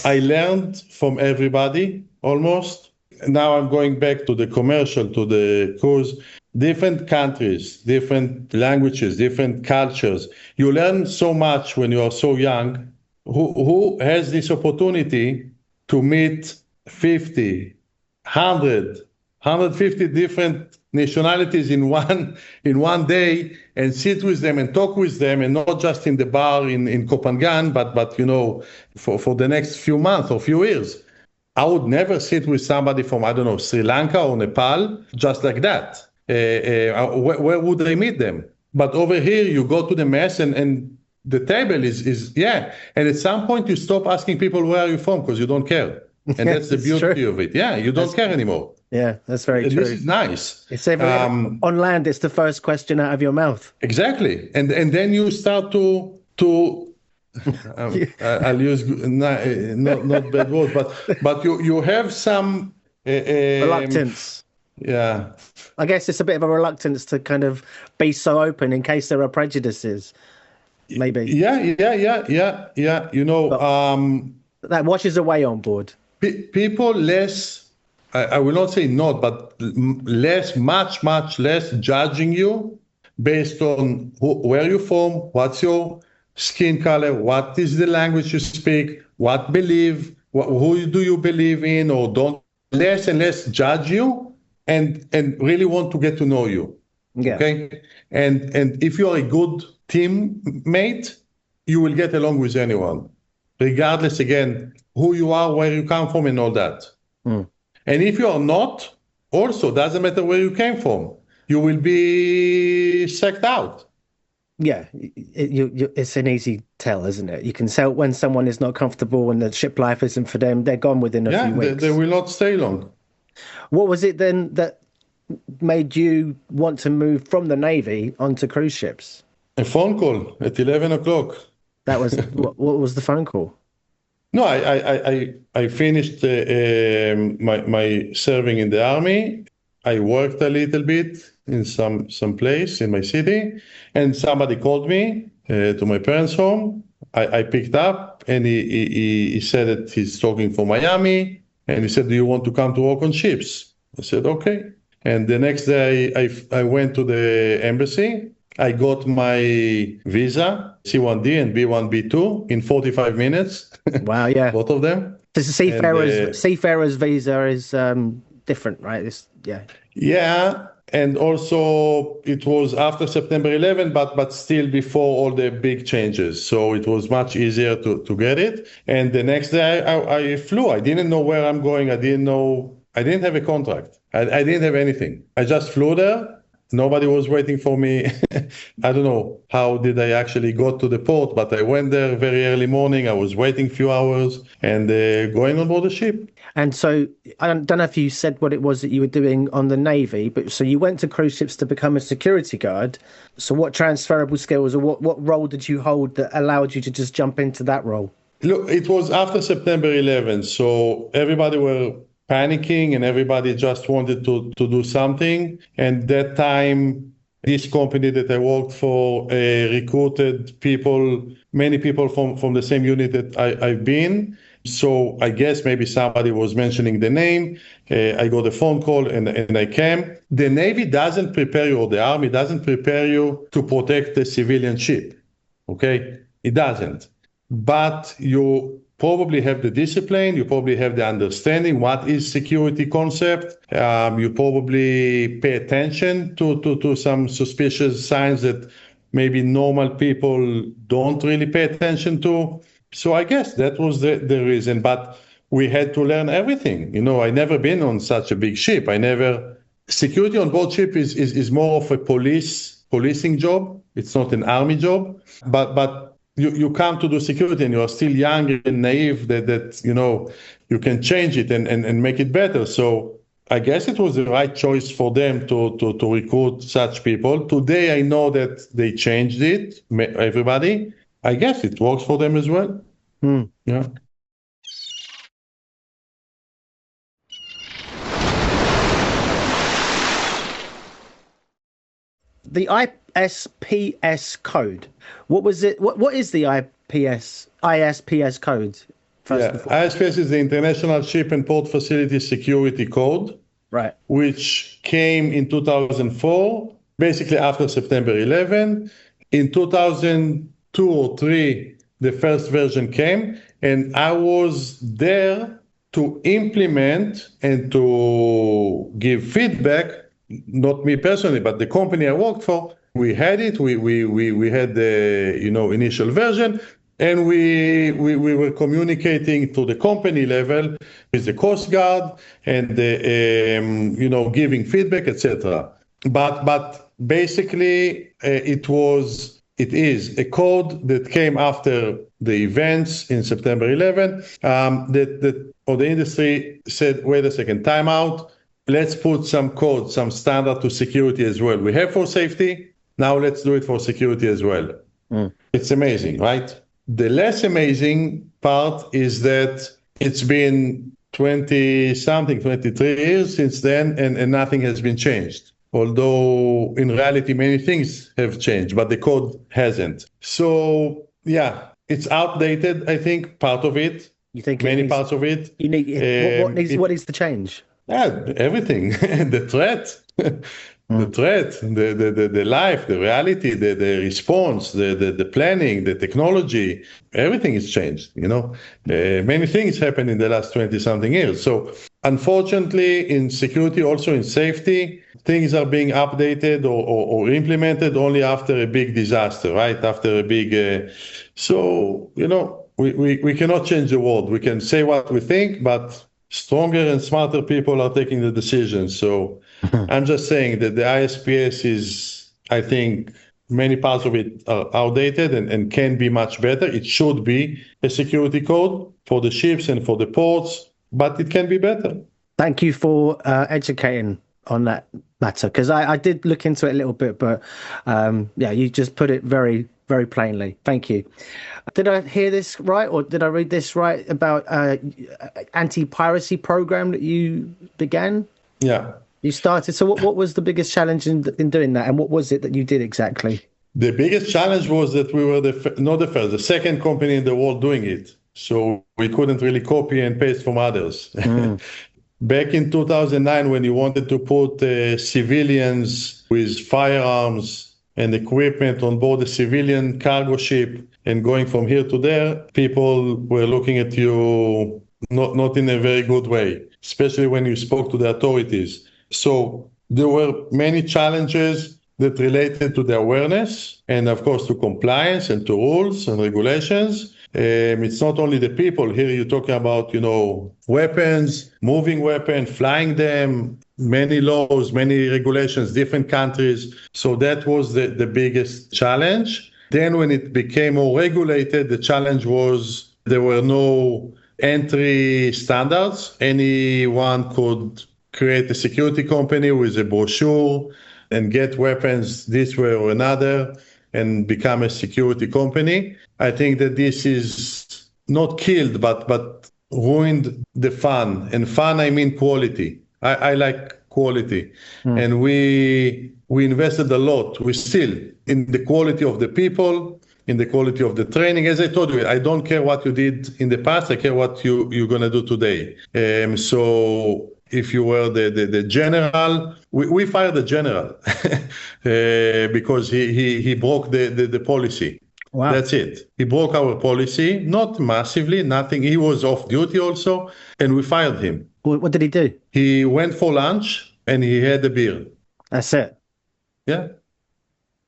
I learned from everybody almost. Now I'm going back to the commercial, to the cruise. Different countries, different languages, different cultures. You learn so much when you are so young. Who has this opportunity to meet 50, 100, 150 different nationalities in one day and sit with them and talk with them, and not just in the bar in Copenhagen, but you know, for the next few months or few years. I would never sit with somebody from, I don't know, Sri Lanka or Nepal just like that. Where would I meet them? But over here, you go to the mess and the table is yeah. And at some point, you stop asking people, where are you from? Because you don't care. And that's the beauty of it. Yeah, you don't care anymore. Yeah, that's very true. This is nice. It's on land, it's the first question out of your mouth. Exactly. And then you start to I'll use not bad words, but you have some reluctance. Yeah. I guess it's a bit of a reluctance to kind of be so open in case there are prejudices. Maybe. Yeah. You know, that washes away on board. People less. I will not say not, but much less judging you based on where you're from, what's your skin color, what is the language you speak, what believe, who do you believe in or don't. Less and less judge you and really want to get to know you. Yeah. Okay. And if you're a good teammate, you will get along with anyone, regardless, again, who you are, where you come from, and all that. And if you are not, also doesn't matter where you came from, you will be sacked out. Yeah, it's an easy tell, isn't it? You can tell when someone is not comfortable and the ship life isn't for them. They're gone within a few weeks. They will not stay long. What was it then that made you want to move from the Navy onto cruise ships? A phone call at 11 o'clock. That was what was the phone call? No, I finished my serving in the army. I worked a little bit in some place in my city, and somebody called me to my parents' home. I picked up, and he said that he's talking for Miami, and he said, "Do you want to come to work on ships?" I said, "Okay." And the next day, I went to the embassy. I got my visa, C1D and B1, B2, in 45 minutes. Wow, yeah. Both of them. The Seafarers visa is different, right? Yeah, and also it was after September 11, but still before all the big changes. So it was much easier to get it. And the next day I flew. I didn't know where I'm going. I didn't have a contract. I didn't have anything. I just flew there. Nobody was waiting for me. I don't know how did I actually go to the port, but I went there very early morning. I was waiting a few hours and going on board the ship. And so I don't know if you said what it was that you were doing on the Navy, but so you went to cruise ships to become a security guard. So what transferable skills or what role did you hold that allowed you to just jump into that role? Look, it was after September 11, so everybody were panicking and everybody just wanted to do something. And that time, this company that I worked for recruited many people from the same unit that I've been. So I guess maybe somebody was mentioning the name. I got a phone call and I came. The Navy doesn't prepare you, or the Army doesn't prepare you to protect the civilian ship. Okay? It doesn't. But you probably have the discipline, you probably have the understanding what is security concept. You probably pay attention to some suspicious signs that maybe normal people don't really pay attention to. So I guess that was the reason. But we had to learn everything. I never been on such a big ship. Security on board ship is more of a policing job. It's not an army job. But you come to do security and you are still young and naive that you can change it and make it better. So I guess it was the right choice for them to recruit such people. Today I know that they changed it, everybody. I guess it works for them as well. Yeah. The ISPS code. What was it? What is the ISPS code? ISPS is the International Ship and Port Facility Security Code, right? Which came in 2004, basically after September 11. In 2002 or 3, the first version came, and I was there to implement and to give feedback. Not me personally, but the company I worked for. We had it. We had the initial version, and we were communicating to the company level with the Coast Guard and giving feedback, etc. But basically, it is a code that came after the events in September 11. The industry said, wait a second, time out. Let's put some code, some standard to security as well. We have for safety. Now let's do it for security as well. It's amazing, right? The less amazing part is that it's been 23 years since then, and nothing has been changed. Although in reality, many things have changed, but the code hasn't. So yeah, it's outdated. I think part of it. You think many parts of it. You need what needs to change? Yeah, everything. The threat, the life, the reality, the response, the planning, the technology, everything has changed. Many things happened in the last 20-something years. So unfortunately, in security, also in safety, things are being updated or implemented only after a big disaster, right? After a big, we cannot change the world. We can say what we think, but stronger and smarter people are taking the decisions. So I'm just saying that the ISPS is, I think, many parts of it are outdated and can be much better. It should be a security code for the ships and for the ports, but it can be better. Thank you for educating on that matter, because I did look into it a little bit, but you just put it very, very plainly. Thank you. Did I hear this right, or did I read this right about anti-piracy program that you began? Yeah. You started. So what was the biggest challenge in doing that, and what was it that you did exactly? The biggest challenge was that we were the second company in the world doing it. So we couldn't really copy and paste from others. Back in 2009, when you wanted to put civilians with firearms and equipment on board a civilian cargo ship and going from here to there, people were looking at you not in a very good way, especially when you spoke to the authorities. So there were many challenges that related to the awareness and, of course, to compliance and to rules and regulations. It's not only the people. Here you're talking about, weapons, moving weapons, flying them, many laws, many regulations, different countries. So that was the biggest challenge. Then when it became more regulated, the challenge was there were no entry standards. Anyone could create a security company with a brochure and get weapons this way or another and become a security company. I think that this is not killed, but ruined the fun. And fun, I mean quality. I like quality. And we invested a lot. We still, in the quality of the people, in the quality of the training. As I told you, I don't care what you did in the past. I care what you're going to do today. So if you were the general, we fired the general because he broke the policy. Wow. That's it. He broke our policy, not massively, nothing. He was off duty also, and we fired him. What did he do? He went for lunch and he had a beer. That's it. Yeah.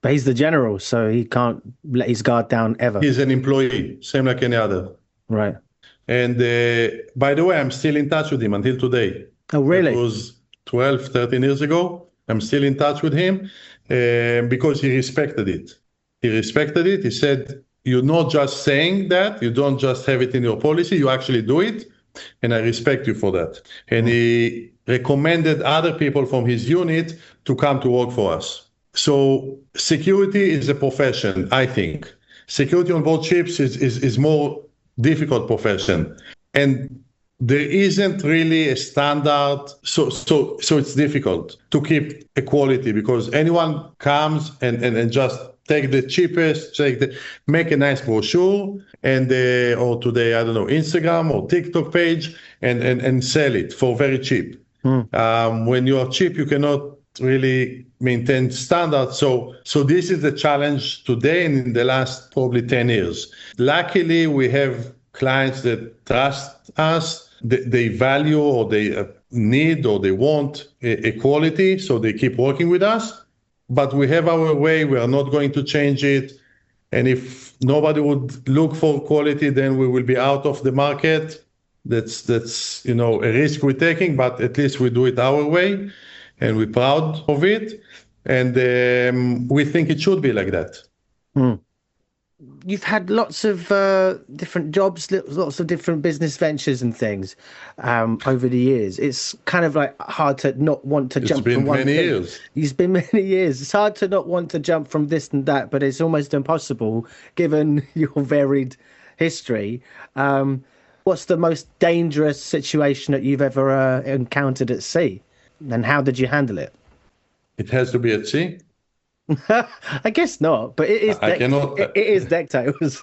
But he's the general, so he can't let his guard down ever. He's an employee, same like any other. Right. And by the way, I'm still in touch with him until today. Oh, really? It was 12, 13 years ago. I'm still in touch with him because he respected it. He respected it. He said, you're not just saying that. You don't just have it in your policy. You actually do it. And I respect you for that. And he recommended other people from his unit to come to work for us. So security is a profession, I think. Security on board ships is more difficult profession. And there isn't really a standard, so it's difficult to keep equality because anyone comes and just take the cheapest, make a nice brochure and or today, I don't know, Instagram or TikTok page and sell it for very cheap. When you are cheap, you cannot really maintain standards. So this is the challenge today and in the last probably 10 years. Luckily, we have clients that trust us. They value or they need or they want equality, so they keep working with us. But we have our way. We are not going to change it. And if nobody would look for quality, then we will be out of the market. That's a risk we're taking, but at least we do it our way. And we're proud of it. And we think it should be like that. You've had lots of different jobs, lots of different business ventures and things over the years. It's kind of like hard to not want to jump from one thing. It's been many years. It's been many years. It's hard to not want to jump from this and that, but it's almost impossible given your varied history. What's the most dangerous situation that you've ever encountered at sea? And how did you handle it? It has to be at sea. I guess not, but it is. It is deck tails.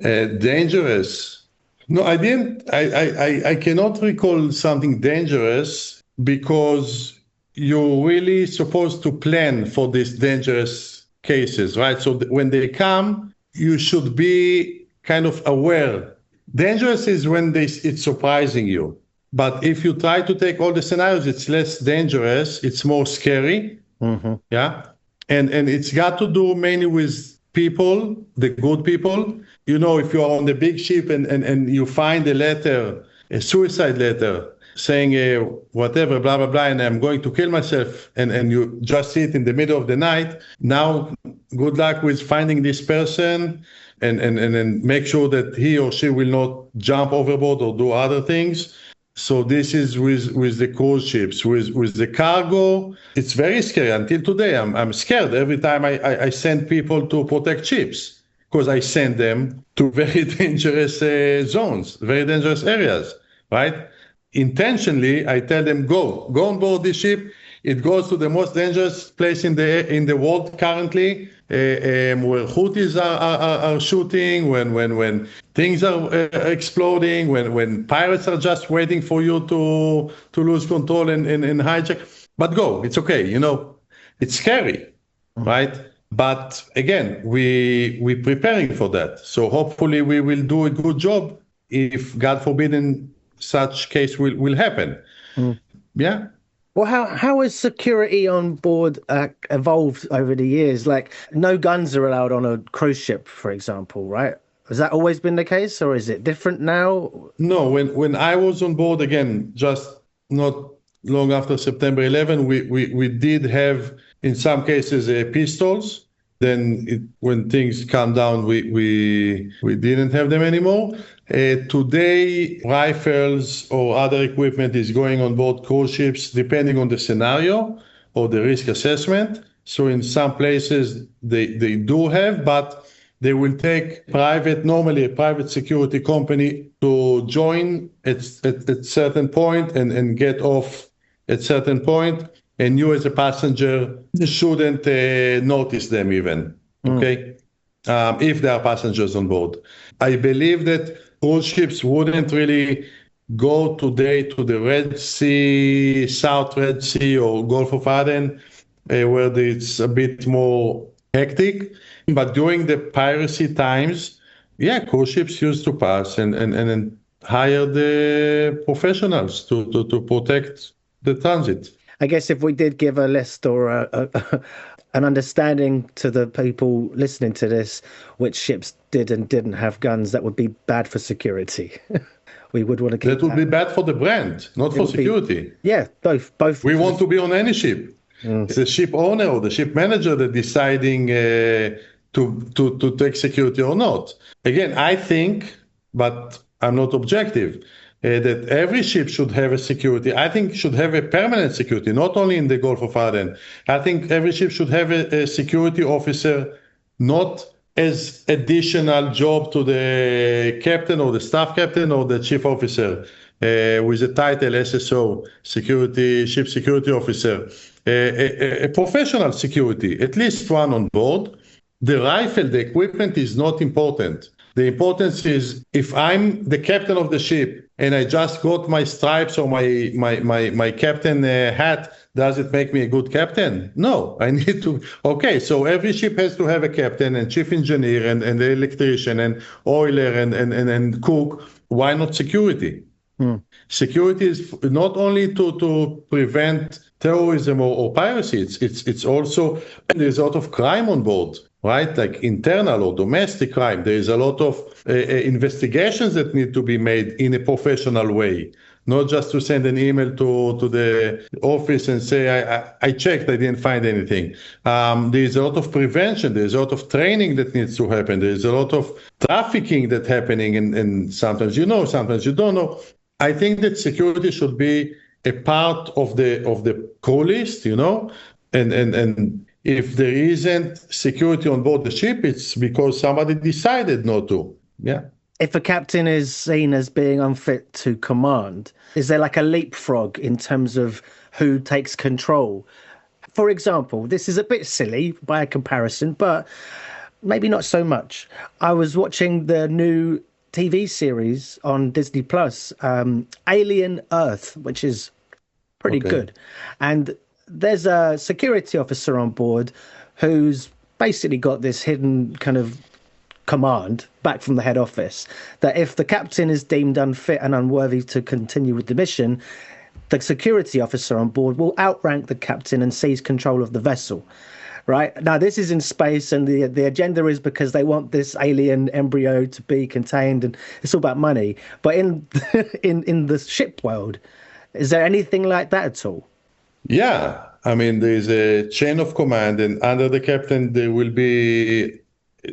Dangerous. No, I didn't. I cannot recall something dangerous because you're really supposed to plan for these dangerous cases, right? So when they come, you should be kind of aware. Dangerous is when it's surprising you. But if you try to take all the scenarios, it's less dangerous. It's more scary. Mm-hmm. Yeah. And it's got to do mainly with people, the good people. You know, if you are on the big ship and you find a letter, a suicide letter saying whatever, blah, blah, blah, and I'm going to kill myself, and you just see it in the middle of the night. Now, good luck with finding this person and make sure that he or she will not jump overboard or do other things. So this is with the cruise ships. With the cargo, it's very scary. Until today, I'm scared every time I send people to protect ships because I send them to very dangerous zones, very dangerous areas, right? Intentionally, I tell them, go on board this ship. It goes to the most dangerous place in the world currently, where Houthis are shooting, when things are exploding, when pirates are just waiting for you to lose control and hijack. But go, it's okay. You know, it's scary, right? But again, we're preparing for that. So hopefully we will do a good job if, God forbid, such case will happen. Yeah. Well, how has security on board evolved over the years? Like, no guns are allowed on a cruise ship, for example, right? Has that always been the case, or is it different now? No, when I was on board, again, just not long after September 11, we did have, in some cases, pistols. Then when things calmed down, we didn't have them anymore. Today, rifles or other equipment is going on board cruise ships, depending on the scenario or the risk assessment. So in some places, they do have, but they will take normally a private security company to join at certain point and get off at certain point. And you as a passenger shouldn't notice them even, okay? If there are passengers on board. I believe that cruise ships wouldn't really go today to the Red Sea, South Red Sea or Gulf of Aden, where it's a bit more hectic. But during the piracy times, yeah, cruise ships used to pass and hire the professionals to protect the transit. I guess if we did give a list or an understanding to the people listening to this, which ships did and didn't have guns, that would be bad for security. We would want to keep That would be bad for the brand, not for security. Yeah, both. We want to be on any ship. It's the ship owner or the ship manager that deciding to take security or not. Again, I think, but I'm not objective, that every ship should have a security. I think should have a permanent security, not only in the Gulf of Aden. I think every ship should have a security officer, not as additional job to the captain or the staff captain or the chief officer with the title SSO, ship security officer, a professional security, at least one on board. The rifle, the equipment is not important. The importance is if I'm the captain of the ship and I just got my stripes or my captain hat, does it make me a good captain? No, I need to. Okay, so every ship has to have a captain and chief engineer and the electrician and oiler and cook. Why not security? Security is not only to prevent terrorism or piracy. It's also, there's a lot of crime on board, right? Like internal or domestic crime. There is a lot of investigations that need to be made in a professional way, not just to send an email to the office and say, I checked, I didn't find anything. There's a lot of prevention. There's a lot of training that needs to happen. There's a lot of trafficking that's happening, and sometimes you know, sometimes you don't know. I think that security should be a part of the crew list, and if there isn't security on board the ship, it's because somebody decided not to. Yeah. If a captain is seen as being unfit to command, is there like a leapfrog in terms of who takes control? For example, this is a bit silly by a comparison, but maybe not so much. I was watching the new TV series on Disney Plus, Alien Earth, which is pretty good. And there's a security officer on board who's basically got this hidden kind of command back from the head office that if the captain is deemed unfit and unworthy to continue with the mission, the security officer on board will outrank the captain and seize control of the vessel. Right now, this is in space, and the agenda is because they want this alien embryo to be contained, and it's all about money. But in in the ship world, is there anything like that at all? Yeah, I mean, there's a chain of command, and under the captain there will be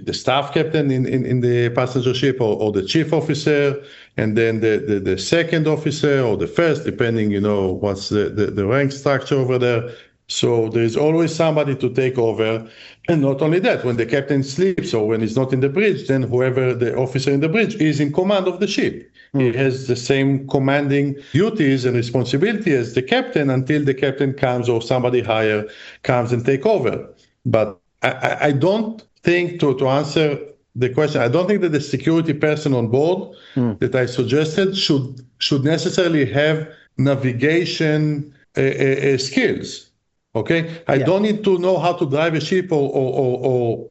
the staff captain in the passenger ship, or the chief officer, and then the second officer or the first, depending, what's the rank structure over there. So there is always somebody to take over. And not only that, when the captain sleeps or when he's not in the bridge, then whoever the officer in the bridge is in command of the ship. He has the same commanding duties and responsibility as the captain until the captain comes or somebody higher comes and take over. But I don't think, to answer the question, I don't think that the security person on board that I suggested should necessarily have navigation skills. Okay, I don't need to know how to drive a ship or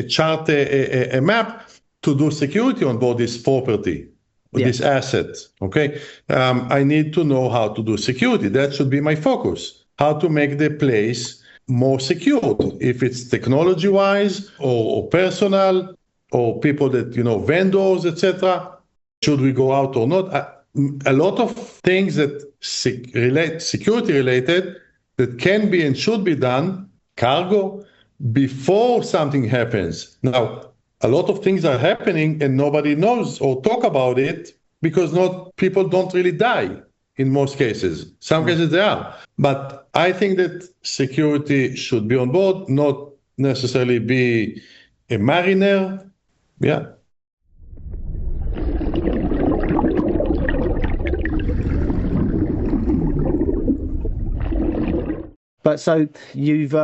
chart a map to do security on board this property, this asset. Okay, I need to know how to do security. That should be my focus. How to make the place more secure, if it's technology-wise or personal or people that vendors, etc. Should we go out or not? A lot of things that security related that can be and should be done, cargo, before something happens. Now, a lot of things are happening and nobody knows or talk about it because people don't really die in most cases. Some cases they are. But I think that security should be on board, not necessarily be a mariner. Yeah. But so you've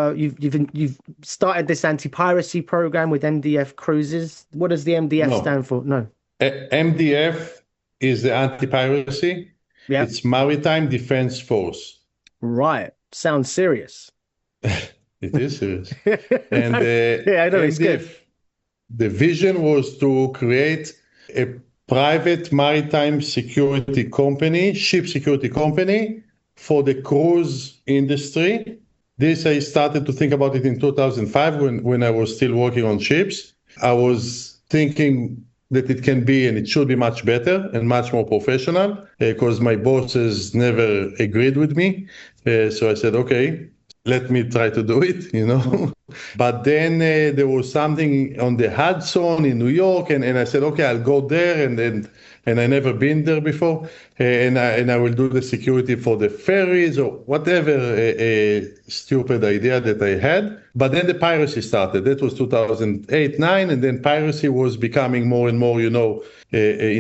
started this anti-piracy program with MDF Cruises. What does the MDF stand for? No. MDF is the anti-piracy. It's Maritime Defense Force. Right. Sounds serious. It is serious. And Yeah, I know, it's good. the vision was to create a private maritime security company, ship security company for the cruise industry. This, I started to think about it in 2005 when I was still working on ships. I was thinking that it can be and it should be much better and much more professional because my bosses never agreed with me. So I said, okay, let me try to do it, But then there was something on the Hudson in New York, and I said, okay, I'll go there, and I never been there before, and I will do the security for the ferries or whatever stupid idea that I had. But then the piracy started. That was 2008, 9, and then piracy was becoming more and more, in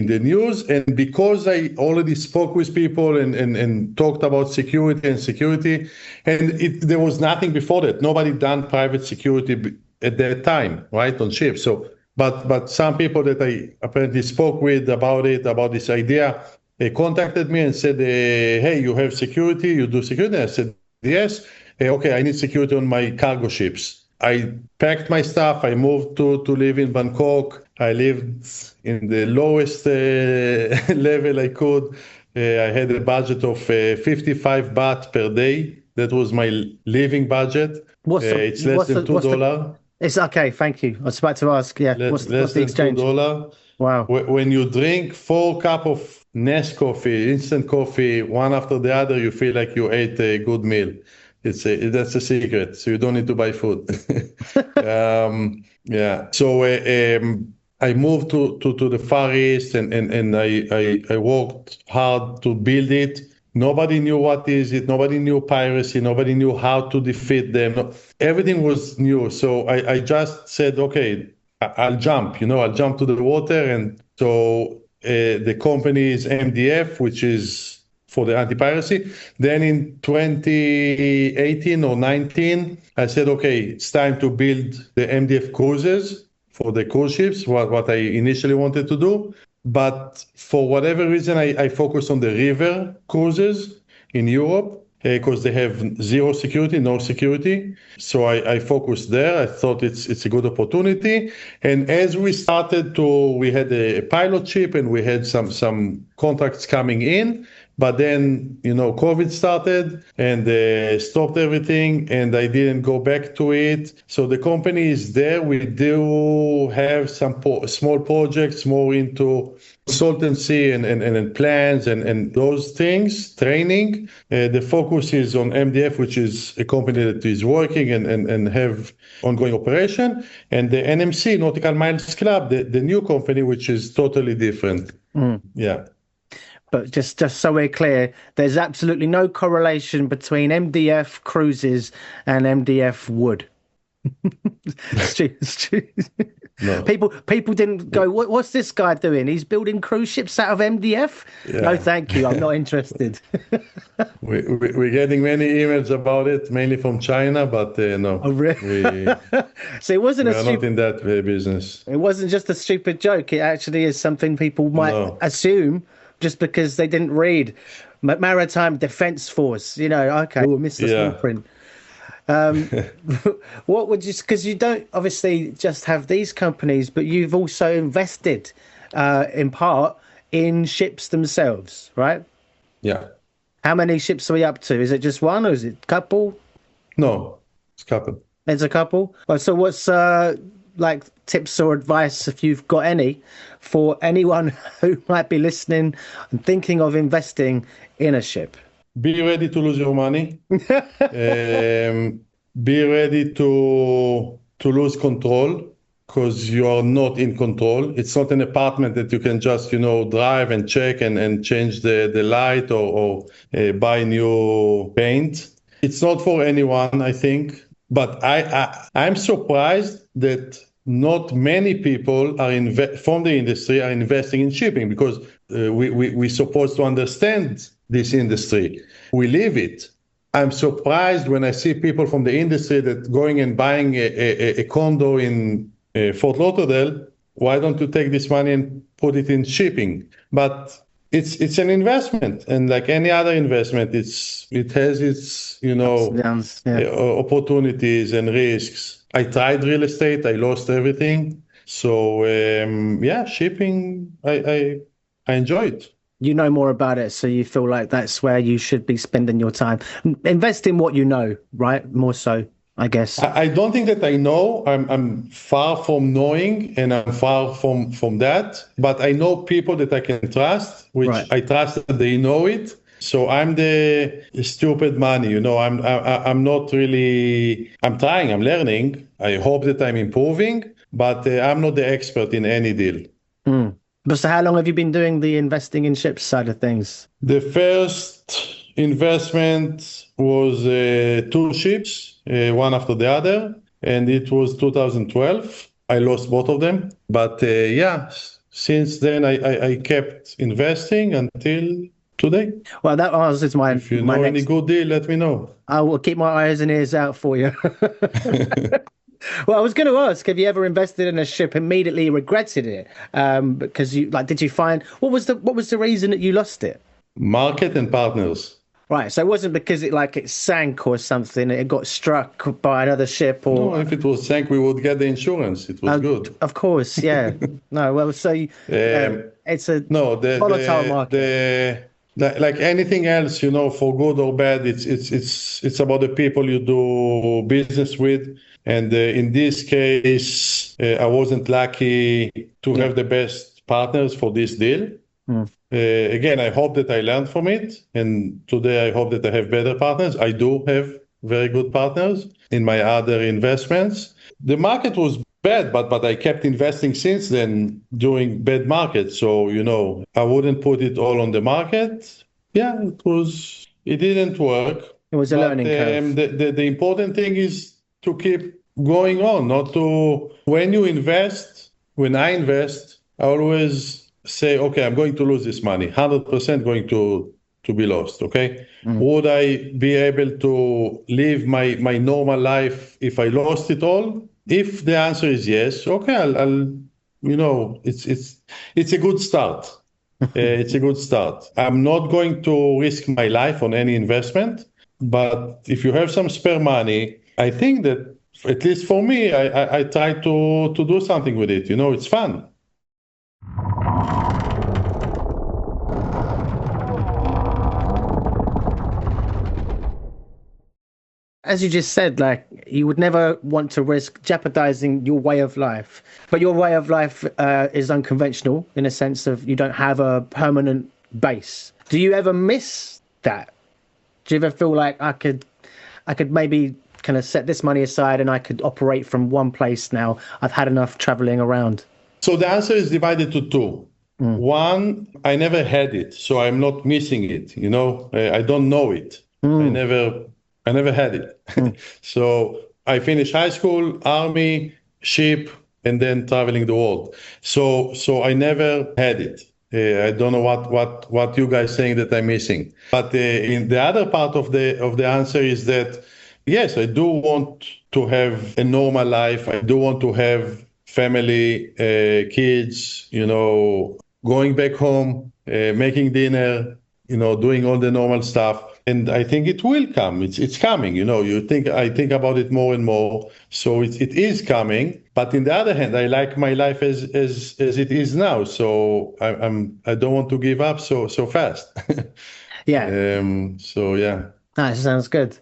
the news. And because I already spoke with people and talked about security, and there was nothing before that. Nobody done private security at that time, right, on ships. So, but some people that I apparently spoke with about this idea, they contacted me and said, hey, you have security, you do security? I said, yes. Okay, I need security on my cargo ships. I packed my stuff. I moved to live in Bangkok. I lived in the lowest level I could. I had a budget of 55 baht per day. That was my living budget. It's less than $2. It's okay, thank you. I was about to ask, what's the exchange? $2. Wow. When you drink 4 cups of Nescoffee, instant coffee, one after the other, you feel like you ate a good meal. That's a secret. So you don't need to buy food. So I moved to the Far East and I worked hard to build it. Nobody knew what is it. Nobody knew piracy. Nobody knew how to defeat them. Everything was new. So I just said, okay, I'll jump. I'll jump to the water. And so the company is MDF, which is for the anti-piracy. Then in 2018 or 19, I said, okay, it's time to build the MDF cruises for the cruise ships, what I initially wanted to do. But for whatever reason, I focused on the river cruises in Europe because they have no security. So I focused there. I thought it's a good opportunity. And as we had a pilot ship and we had some contracts coming in. But then, COVID started and stopped everything, and I didn't go back to it. So the company is there. We do have some small projects more into consultancy and plans and those things, training. The focus is on MDF, which is a company that is working and have ongoing operation. And the NMC, Nautical Miles Club, the new company, which is totally different. Yeah. But just so we're clear, there's absolutely no correlation between MDF cruises and MDF wood. It's true. No. People didn't go, what's this guy doing? He's building cruise ships out of MDF? Yeah. No, thank you. I'm not interested. We're getting many emails about it, mainly from China, but no. Oh, really? So it wasn't not in that business. It wasn't just a stupid joke. It actually is something people might assume just because they didn't read Maritime Defence Force. Okay, we'll miss the small print. What would you, because you don't obviously just have these companies, but you've also invested in part in ships themselves, right? Yeah. How many ships are we up to? Is it just one or is it a couple? No, it's a couple. It's a couple? Well, so what's like tips or advice, if you've got any, for anyone who might be listening and thinking of investing in a ship? Be ready to lose your money. Be ready to lose control because you are not in control. It's not an apartment that you can just, drive and check and change the light or buy new paint. It's not for anyone, I think. But I'm surprised that not many people from the industry are investing in shipping because we're supposed to understand this industry. We live it. I'm surprised when I see people from the industry that going and buying a condo in Fort Lauderdale. Why don't you take this money and put it in shipping? But it's an investment, and like any other investment, it has its Ups and downs, yeah. opportunities and risks. I tried real estate, I lost everything. So yeah, shipping, I enjoy it. You know more about it, so you feel like that's where you should be spending your time. Invest in what you know, right? More so, I guess. I don't think that I know. I'm far from knowing, and I'm far from that. But I know people that I can trust, which Right. I trust that they know it. So I'm the stupid money, I'm not really. I'm trying. I'm learning. I hope that I'm improving, but I'm not the expert in any deal. Mm. But so how long have you been doing the investing in ships side of things? The first investment was two ships, one after the other, and it was 2012. I lost both of them, but yeah, since then I kept investing until today. Well, that answers my If you my know any next. good deal, let me know. I will keep my eyes and ears out for you. Well, I was going to ask, have you ever invested in a ship, immediately regretted it? Because you like, did you find what was the reason that you lost it? Market and partners. Right, so it wasn't because it sank or something, it got struck by another ship No, or if it was sank, we would get the insurance. It was good. of course, yeah. No, well, so it's a No, volatile market. like anything else, for good or bad, it's about the people you do business with. And in this case, I wasn't lucky to have the best partners for this deal. Again, I hope that I learned from it. And today I hope that I have better partners. I do have very good partners in my other investments. The market was bad, but I kept investing since then during bad markets. So, I wouldn't put it all on the market. Yeah, it didn't work. It was a But learning curve. the important thing is to keep going on, not to, when I invest, I always say, okay, I'm going to lose this money, 100% going to be lost, okay? Would I be able to live my normal life if I lost it all? If the answer is yes, okay, I'll it's a good start. It's a good start. I'm not going to risk my life on any investment, but if you have some spare money, I think that at least for me, I try to do something with it. It's fun. As you just said, like you would never want to risk jeopardizing your way of life, but your way of life is unconventional in a sense of you don't have a permanent base. Do you ever miss that? Do you ever feel like I could maybe kind of set this money aside and I could operate from one place now? I've had enough traveling around. So the answer is divided to two. One, I never had it, so I'm not missing it. I don't know it. I never had it. So I finished high school, army, ship, and then traveling the world. So I never had it. I don't know what you guys saying that I'm missing. But in the other part of the answer is that yes, I do want to have a normal life. I do want to have family, kids. Going back home, making dinner. Doing all the normal stuff. And I think it will come. It's coming. I think about it more and more. So it is coming. But in the other hand, I like my life as it is now. So I don't want to give up so fast. Yeah. So yeah. That sounds good.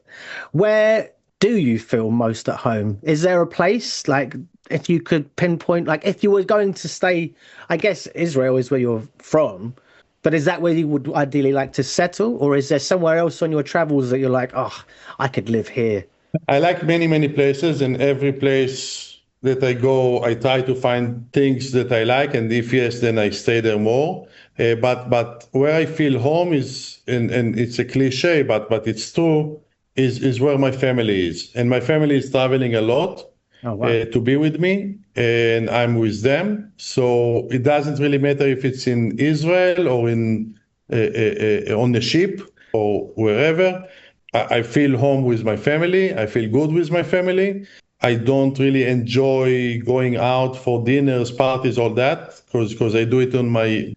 Where do you feel most at home? Is there a place, like, if you could pinpoint, like, if you were going to stay, I guess Israel is where you're from, but is that where you would ideally like to settle? Or is there somewhere else on your travels that you're like, oh, I could live here? I like many, many places, and every place that I go, I try to find things that I like, and if yes, then I stay there more. But where I feel home is, and it's a cliche, but it's true, is where my family is, and my family is traveling a lot. Oh, wow. To be with me, and I'm with them. So it doesn't really matter if it's in Israel or in on the ship or wherever. I feel home with my family. I feel good with my family. I don't really enjoy going out for dinners, parties, all that, because I do it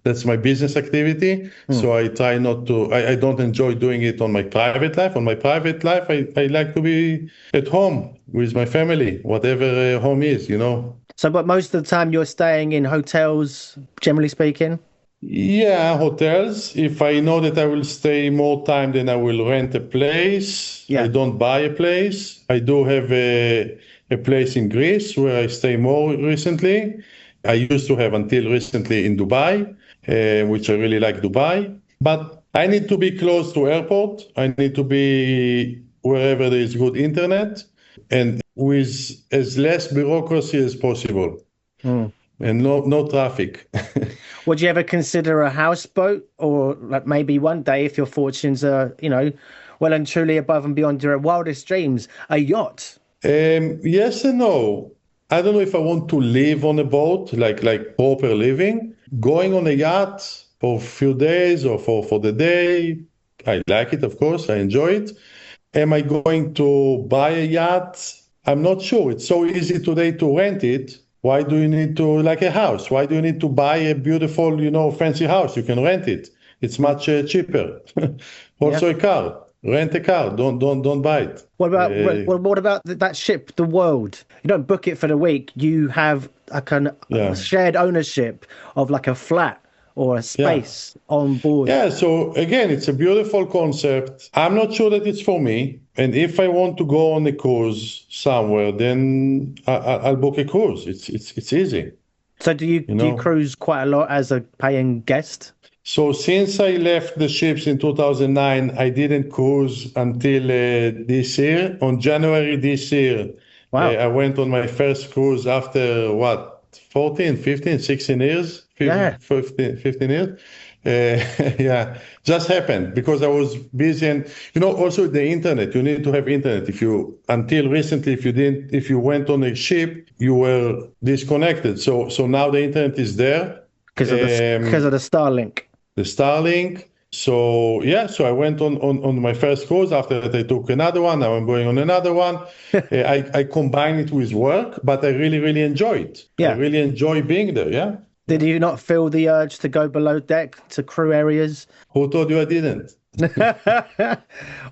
that's my business activity. So I try not to, I don't enjoy doing it on my private life. On my private life, I like to be at home with my family, whatever home is, So, but most of the time you're staying in hotels, generally speaking? Yeah, hotels. If I know that I will stay more time, then I will rent a place. Yeah. I don't buy a place. I do have a place in Greece where I stay more recently. I used to have until recently in Dubai, which I really like Dubai. But I need to be close to airport. I need to be wherever there is good internet and with as less bureaucracy as possible and no traffic. Would you ever consider a houseboat, or like maybe one day, if your fortunes are, well and truly above and beyond your wildest dreams, a yacht? Yes and no. I don't know if I want to live on a boat, like proper living. Going on a yacht for a few days or for the day, I like it, of course. I enjoy it. Am I going to buy a yacht? I'm not sure. It's so easy today to rent it. Why do you need to, like a house? Why do you need to buy a beautiful, fancy house? You can rent it. It's much cheaper. Also, a car. Rent a car. Don't buy it. What about that ship, the World? You don't book it for the week. You have a shared ownership of like a flat or a space on board. Yeah, so again, it's a beautiful concept. I'm not sure that it's for me. And if I want to go on a cruise somewhere, then I'll book a cruise. It's easy. So do you cruise quite a lot as a paying guest? So since I left the ships in 2009, I didn't cruise until this year. On January this year, wow. I went on my first cruise after 14, 15, 16 years? 15 years. Just happened because I was busy, and also the internet. You need to have internet. Until recently, if you went on a ship, you were disconnected. So now the internet is there because of the Starlink. The Starlink. So I went on my first cruise. After that, I took another one. Now I'm going on another one. I combine it with work, but I really, really enjoy it. I really enjoy being there. Yeah. Did you not feel the urge to go below deck to crew areas? Who told you I didn't?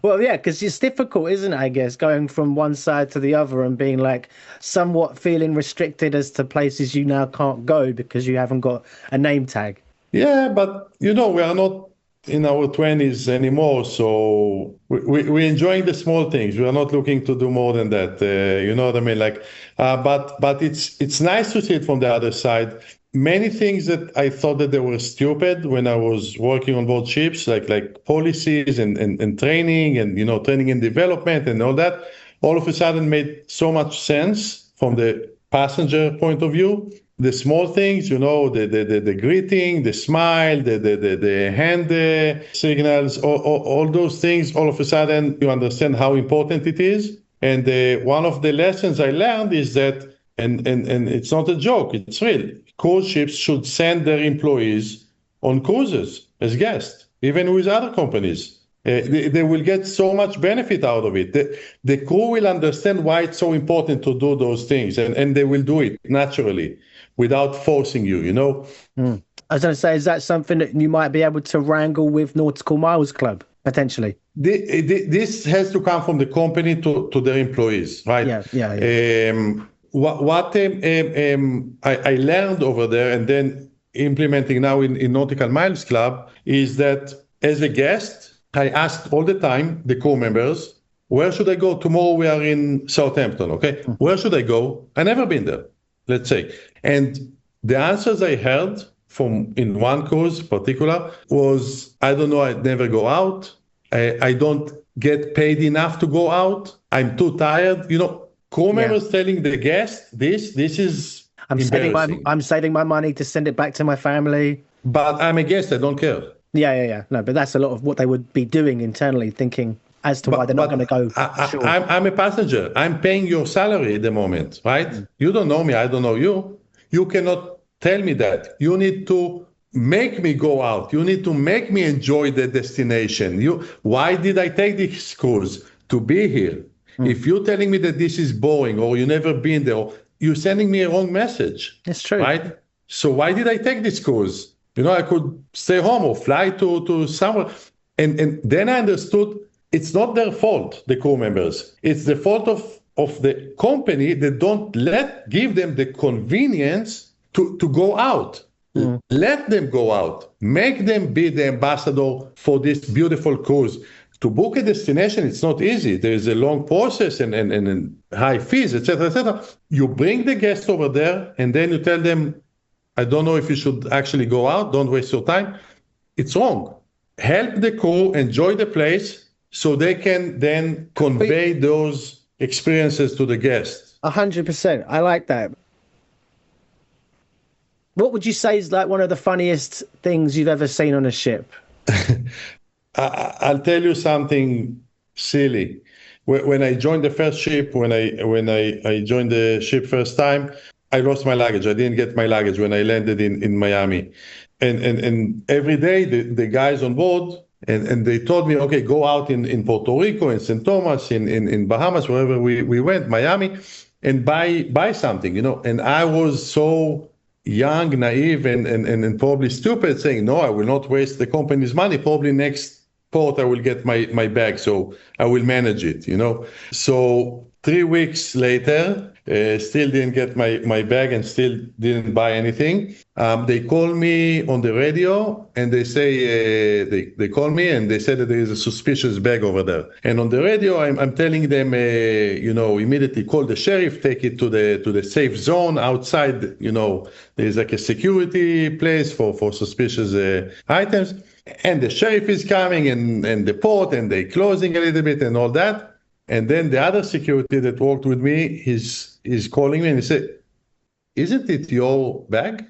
Well, yeah, because it's difficult, isn't it, I guess, going from one side to the other and being like somewhat feeling restricted as to places you now can't go because you haven't got a name tag. Yeah, but, we are not in our 20s anymore, so we're enjoying the small things. We are not looking to do more than that. You know what I mean? But it's nice to see it from the other side. Many things that I thought that they were stupid when I was working on board ships, like policies and training and, training and development and all that, all of a sudden made so much sense from the passenger point of view. The small things, the greeting, the smile, the hand signals, all those things, all of a sudden you understand how important it is. And one of the lessons I learned is that, and it's not a joke, it's real. Cruise ships should send their employees on cruises as guests, even with other companies. They will get so much benefit out of it. The crew will understand why it's so important to do those things, and they will do it naturally without forcing you, I was going to say, is that something that you might be able to wrangle with Nautical Miles Club, potentially? This has to come from the company to their employees, right? Yeah. What I learned over there and then implementing now in Nautical Miles Club is that as a guest, I asked all the time the crew members, where should I go? Tomorrow we are in Southampton, okay? Where should I go? I've never been there, let's say. And the answers I heard from in one cruise particular was, I don't know, I'd never go out. I don't get paid enough to go out. I'm too tired. Crew members telling the guest this is I'm saving my money to send it back to my family. But I'm a guest. I don't care. Yeah. No, but that's a lot of what they would be doing internally, thinking as to why they're not going to go. Sure. I'm a passenger. I'm paying your salary at the moment, right? You don't know me. I don't know you. You cannot tell me that. You need to make me go out. You need to make me enjoy the destination. Why did I take this cruise? To be here. If you're telling me that this is boring or you never been there, you're sending me a wrong message. It's true. Right? So why did I take this cruise? I could stay home or fly to somewhere. And then I understood it's not their fault, the crew members. It's the fault of the company that don't give them the convenience to go out. Let them go out. Make them be the ambassador for this beautiful cruise. To book a destination, it's not easy. There is a long process and high fees, etc., etc. You bring the guests over there, and then you tell them, I don't know if you should actually go out. Don't waste your time. It's wrong. Help the crew enjoy the place so they can then convey those experiences to the guests. 100%. I like that. What would you say is like one of the funniest things you've ever seen on a ship? I'll tell you something silly. When I joined the first ship, when I joined the ship first time, I lost my luggage. I didn't get my luggage when I landed in Miami. And every day the guys on board, and they told me, okay, go out in Puerto Rico, in St. Thomas, in Bahamas, wherever we went, Miami, and buy something, And I was so young, naive, and probably stupid, saying, no, I will not waste the company's money. Probably next port I will get my bag, so I will manage it, So 3 weeks later, still didn't get my bag and still didn't buy anything. They call me on the radio and they say, they call me and they said that there is a suspicious bag over there. And on the radio, I'm telling them, immediately call the sheriff, take it to the safe zone outside, there's like a security place for suspicious items. And the sheriff is coming and the port and they closing a little bit and all that. And then the other security that worked with me is calling me and he said, isn't it your bag?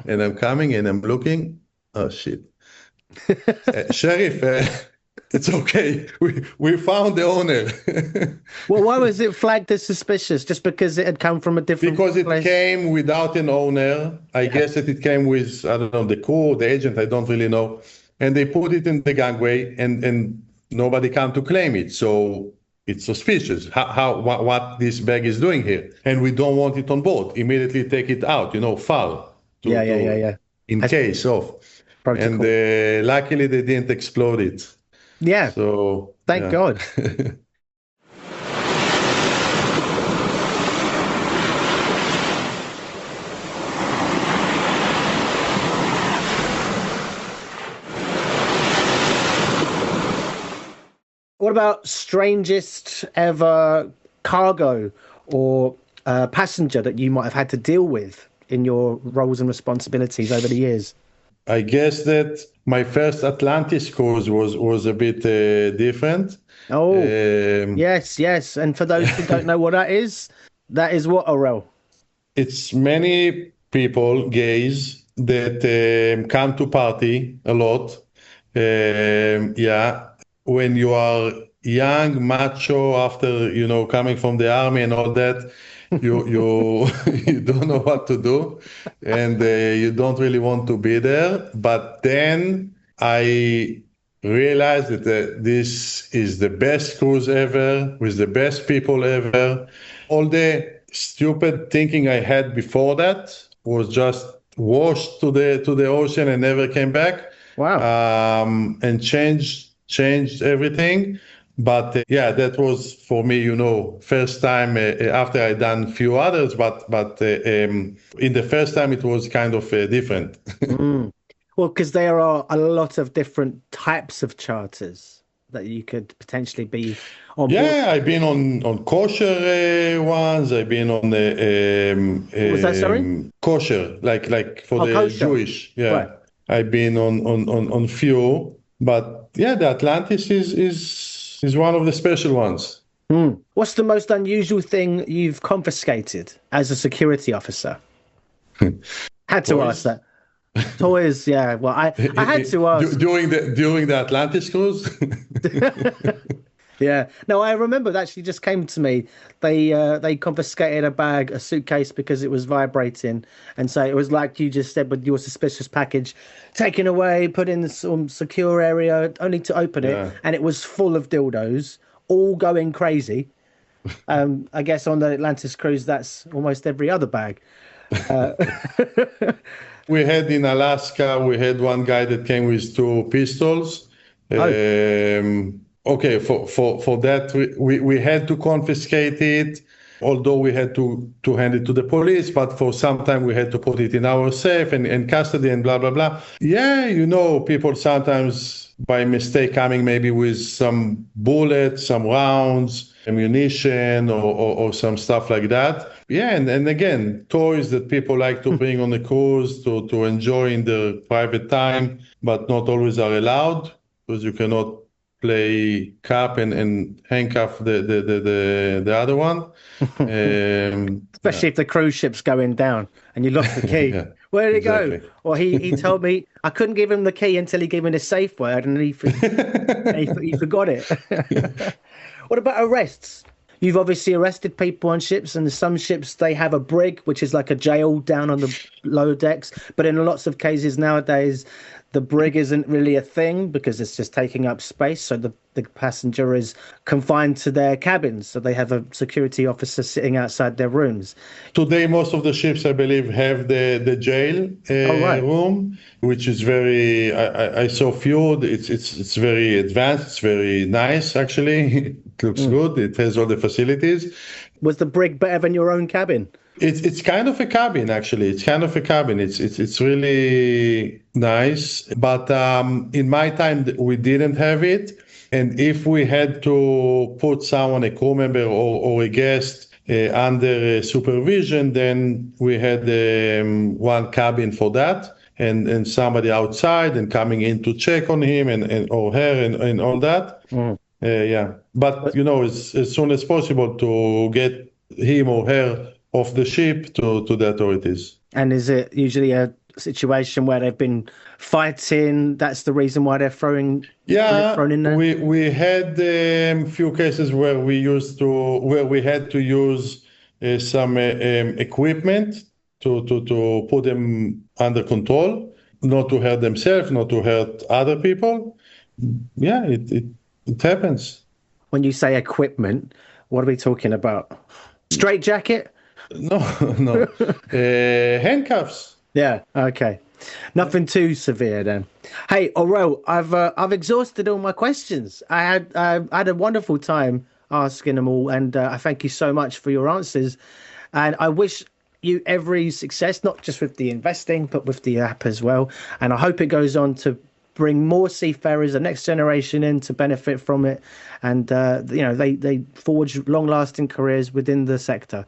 And I'm coming and I'm looking. Oh, shit. Sheriff, it's okay. We found the owner. Well, why was it flagged as suspicious? Just because it had come from a different Because it place? came without an owner. I guess that it came with, I don't know, the crew, the agent, I don't really know. And they put it in the gangway and nobody come to claim it. So it's suspicious what this bag is doing here. And we don't want it on board. Immediately take it out, far. Yeah. In case of. Protocol. And luckily they didn't explode it. Yeah. So Thank God. What about strangest ever cargo or passenger that you might have had to deal with in your roles and responsibilities over the years? I guess that my first Atlantis cruise was a bit different. Oh, yes. And for those who don't know what that is what, Orel? It's many people, gays, that come to party a lot. When you are young, macho, after, coming from the army and all that, you you don't know what to do, and you don't really want to be there. But then I realized that this is the best cruise ever, with the best people ever. All the stupid thinking I had before that was just washed to the ocean and never came back. Wow. And changed everything. But that was for me, first time after I done few others, but in the first time it was kind of different. Well, because there are a lot of different types of charters that you could potentially be on board. Yeah, I've been on kosher ones. I've been on What was that, sorry? Kosher, like for the kosher. Jewish. Yeah, right. I've been on few, but the Atlantis is one of the special ones. What's the most unusual thing you've confiscated as a security officer? Had to ask that. Toys, yeah. Well, I had to ask during the Atlantis cruise. Yeah. No, I remember it actually just came to me. They confiscated a suitcase because it was vibrating, and so it was like you just said with your suspicious package, taken away, put in some secure area, only to open it, and it was full of dildos, all going crazy. I guess on the Atlantis cruise, that's almost every other bag. We had in Alaska, we had one guy that came with 2 pistols. Okay, for that, we had to confiscate it, although we had to hand it to the police, but for some time we had to put it in our safe and custody and blah, blah, blah. Yeah, people sometimes by mistake coming maybe with some bullets, some rounds, ammunition or some stuff like that. Yeah, and again, toys that people like to bring on the cruise to enjoy in their private time, but not always are allowed because you cannot play cop and handcuff the other one. Especially if the cruise ship's going down and you lost the key. Yeah, Where did it exactly. go? Well, he told me I couldn't give him the key until he gave me the safe word, and he forgot it. What about arrests? You've obviously arrested people on ships, and some ships, they have a brig, which is like a jail down on the lower decks. But in lots of cases nowadays, the brig isn't really a thing because it's just taking up space. So the passenger is confined to their cabins. So they have a security officer sitting outside their rooms. Today, most of the ships, I believe, have the jail room, which is very, I saw few. It's very advanced. It's very nice, actually. It looks good. It has all the facilities. Was the brig better than your own cabin? It's kind of a cabin, actually. It's kind of a cabin. It's really nice. But in my time, we didn't have it. And if we had to put someone, a crew member or a guest, under supervision, then we had one cabin for that, and somebody outside and coming in to check on him and or her and all that. Yeah. But, as soon as possible to get him or her off the ship to the authorities. And is it usually a situation where they've been fighting? That's the reason why they're thrown in there? We had a few cases where we had to use some equipment to put them under control, not to hurt themselves, not to hurt other people. Yeah, it happens. When you say equipment, what are we talking about? Straight jacket? No. Handcuffs. Yeah, okay. Nothing too severe then. Hey, Orel, I've exhausted all my questions. I had a wonderful time asking them all, and I thank you so much for your answers. And I wish you every success, not just with the investing, but with the app as well. And I hope it goes on to bring more seafarers, the next generation in to benefit from it. And, they forge long-lasting careers within the sector.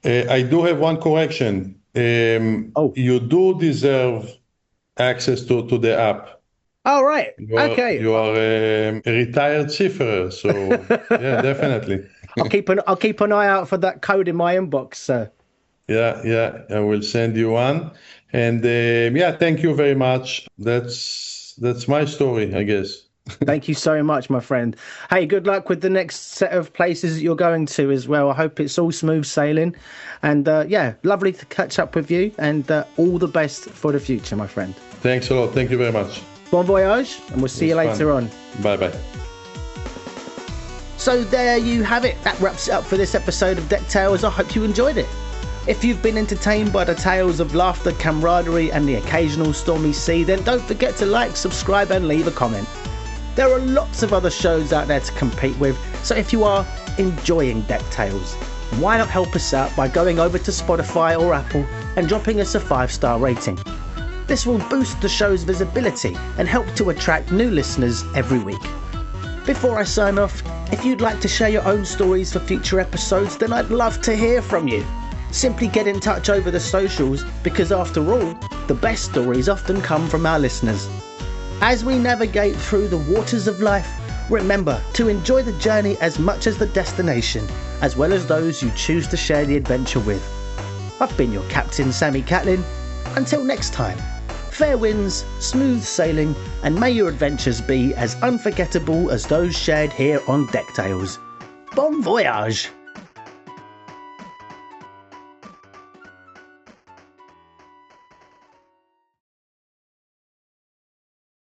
I do have one correction. You do deserve access to the app. Oh, right. Okay. You are a retired seafarer, so yeah, definitely. I'll keep an eye out for that code in my inbox, sir. Yeah, I will send you one. And thank you very much. That's my story, I guess. Thank you so much, my friend. Hey, good luck with the next set of places that you're going to as well. I hope it's all smooth sailing. And lovely to catch up with you, and all the best for the future, my friend. Thanks a lot. Thank you very much. Bon voyage, and we'll see you later on. Bye-bye. So there you have it. That wraps it up for this episode of Deck Tales. I hope you enjoyed it. If you've been entertained by the tales of laughter, camaraderie, and the occasional stormy sea, then don't forget to like, subscribe, and leave a comment. There are lots of other shows out there to compete with, so if you are enjoying Deck Tales, why not help us out by going over to Spotify or Apple and dropping us a 5-star rating. This will boost the show's visibility and help to attract new listeners every week. Before I sign off, if you'd like to share your own stories for future episodes, then I'd love to hear from you. Simply get in touch over the socials, because after all, the best stories often come from our listeners. As we navigate through the waters of life, remember to enjoy the journey as much as the destination, as well as those you choose to share the adventure with. I've been your Captain Sammy Catlin. Until next time, fair winds, smooth sailing, and may your adventures be as unforgettable as those shared here on Deck Tales. Bon voyage!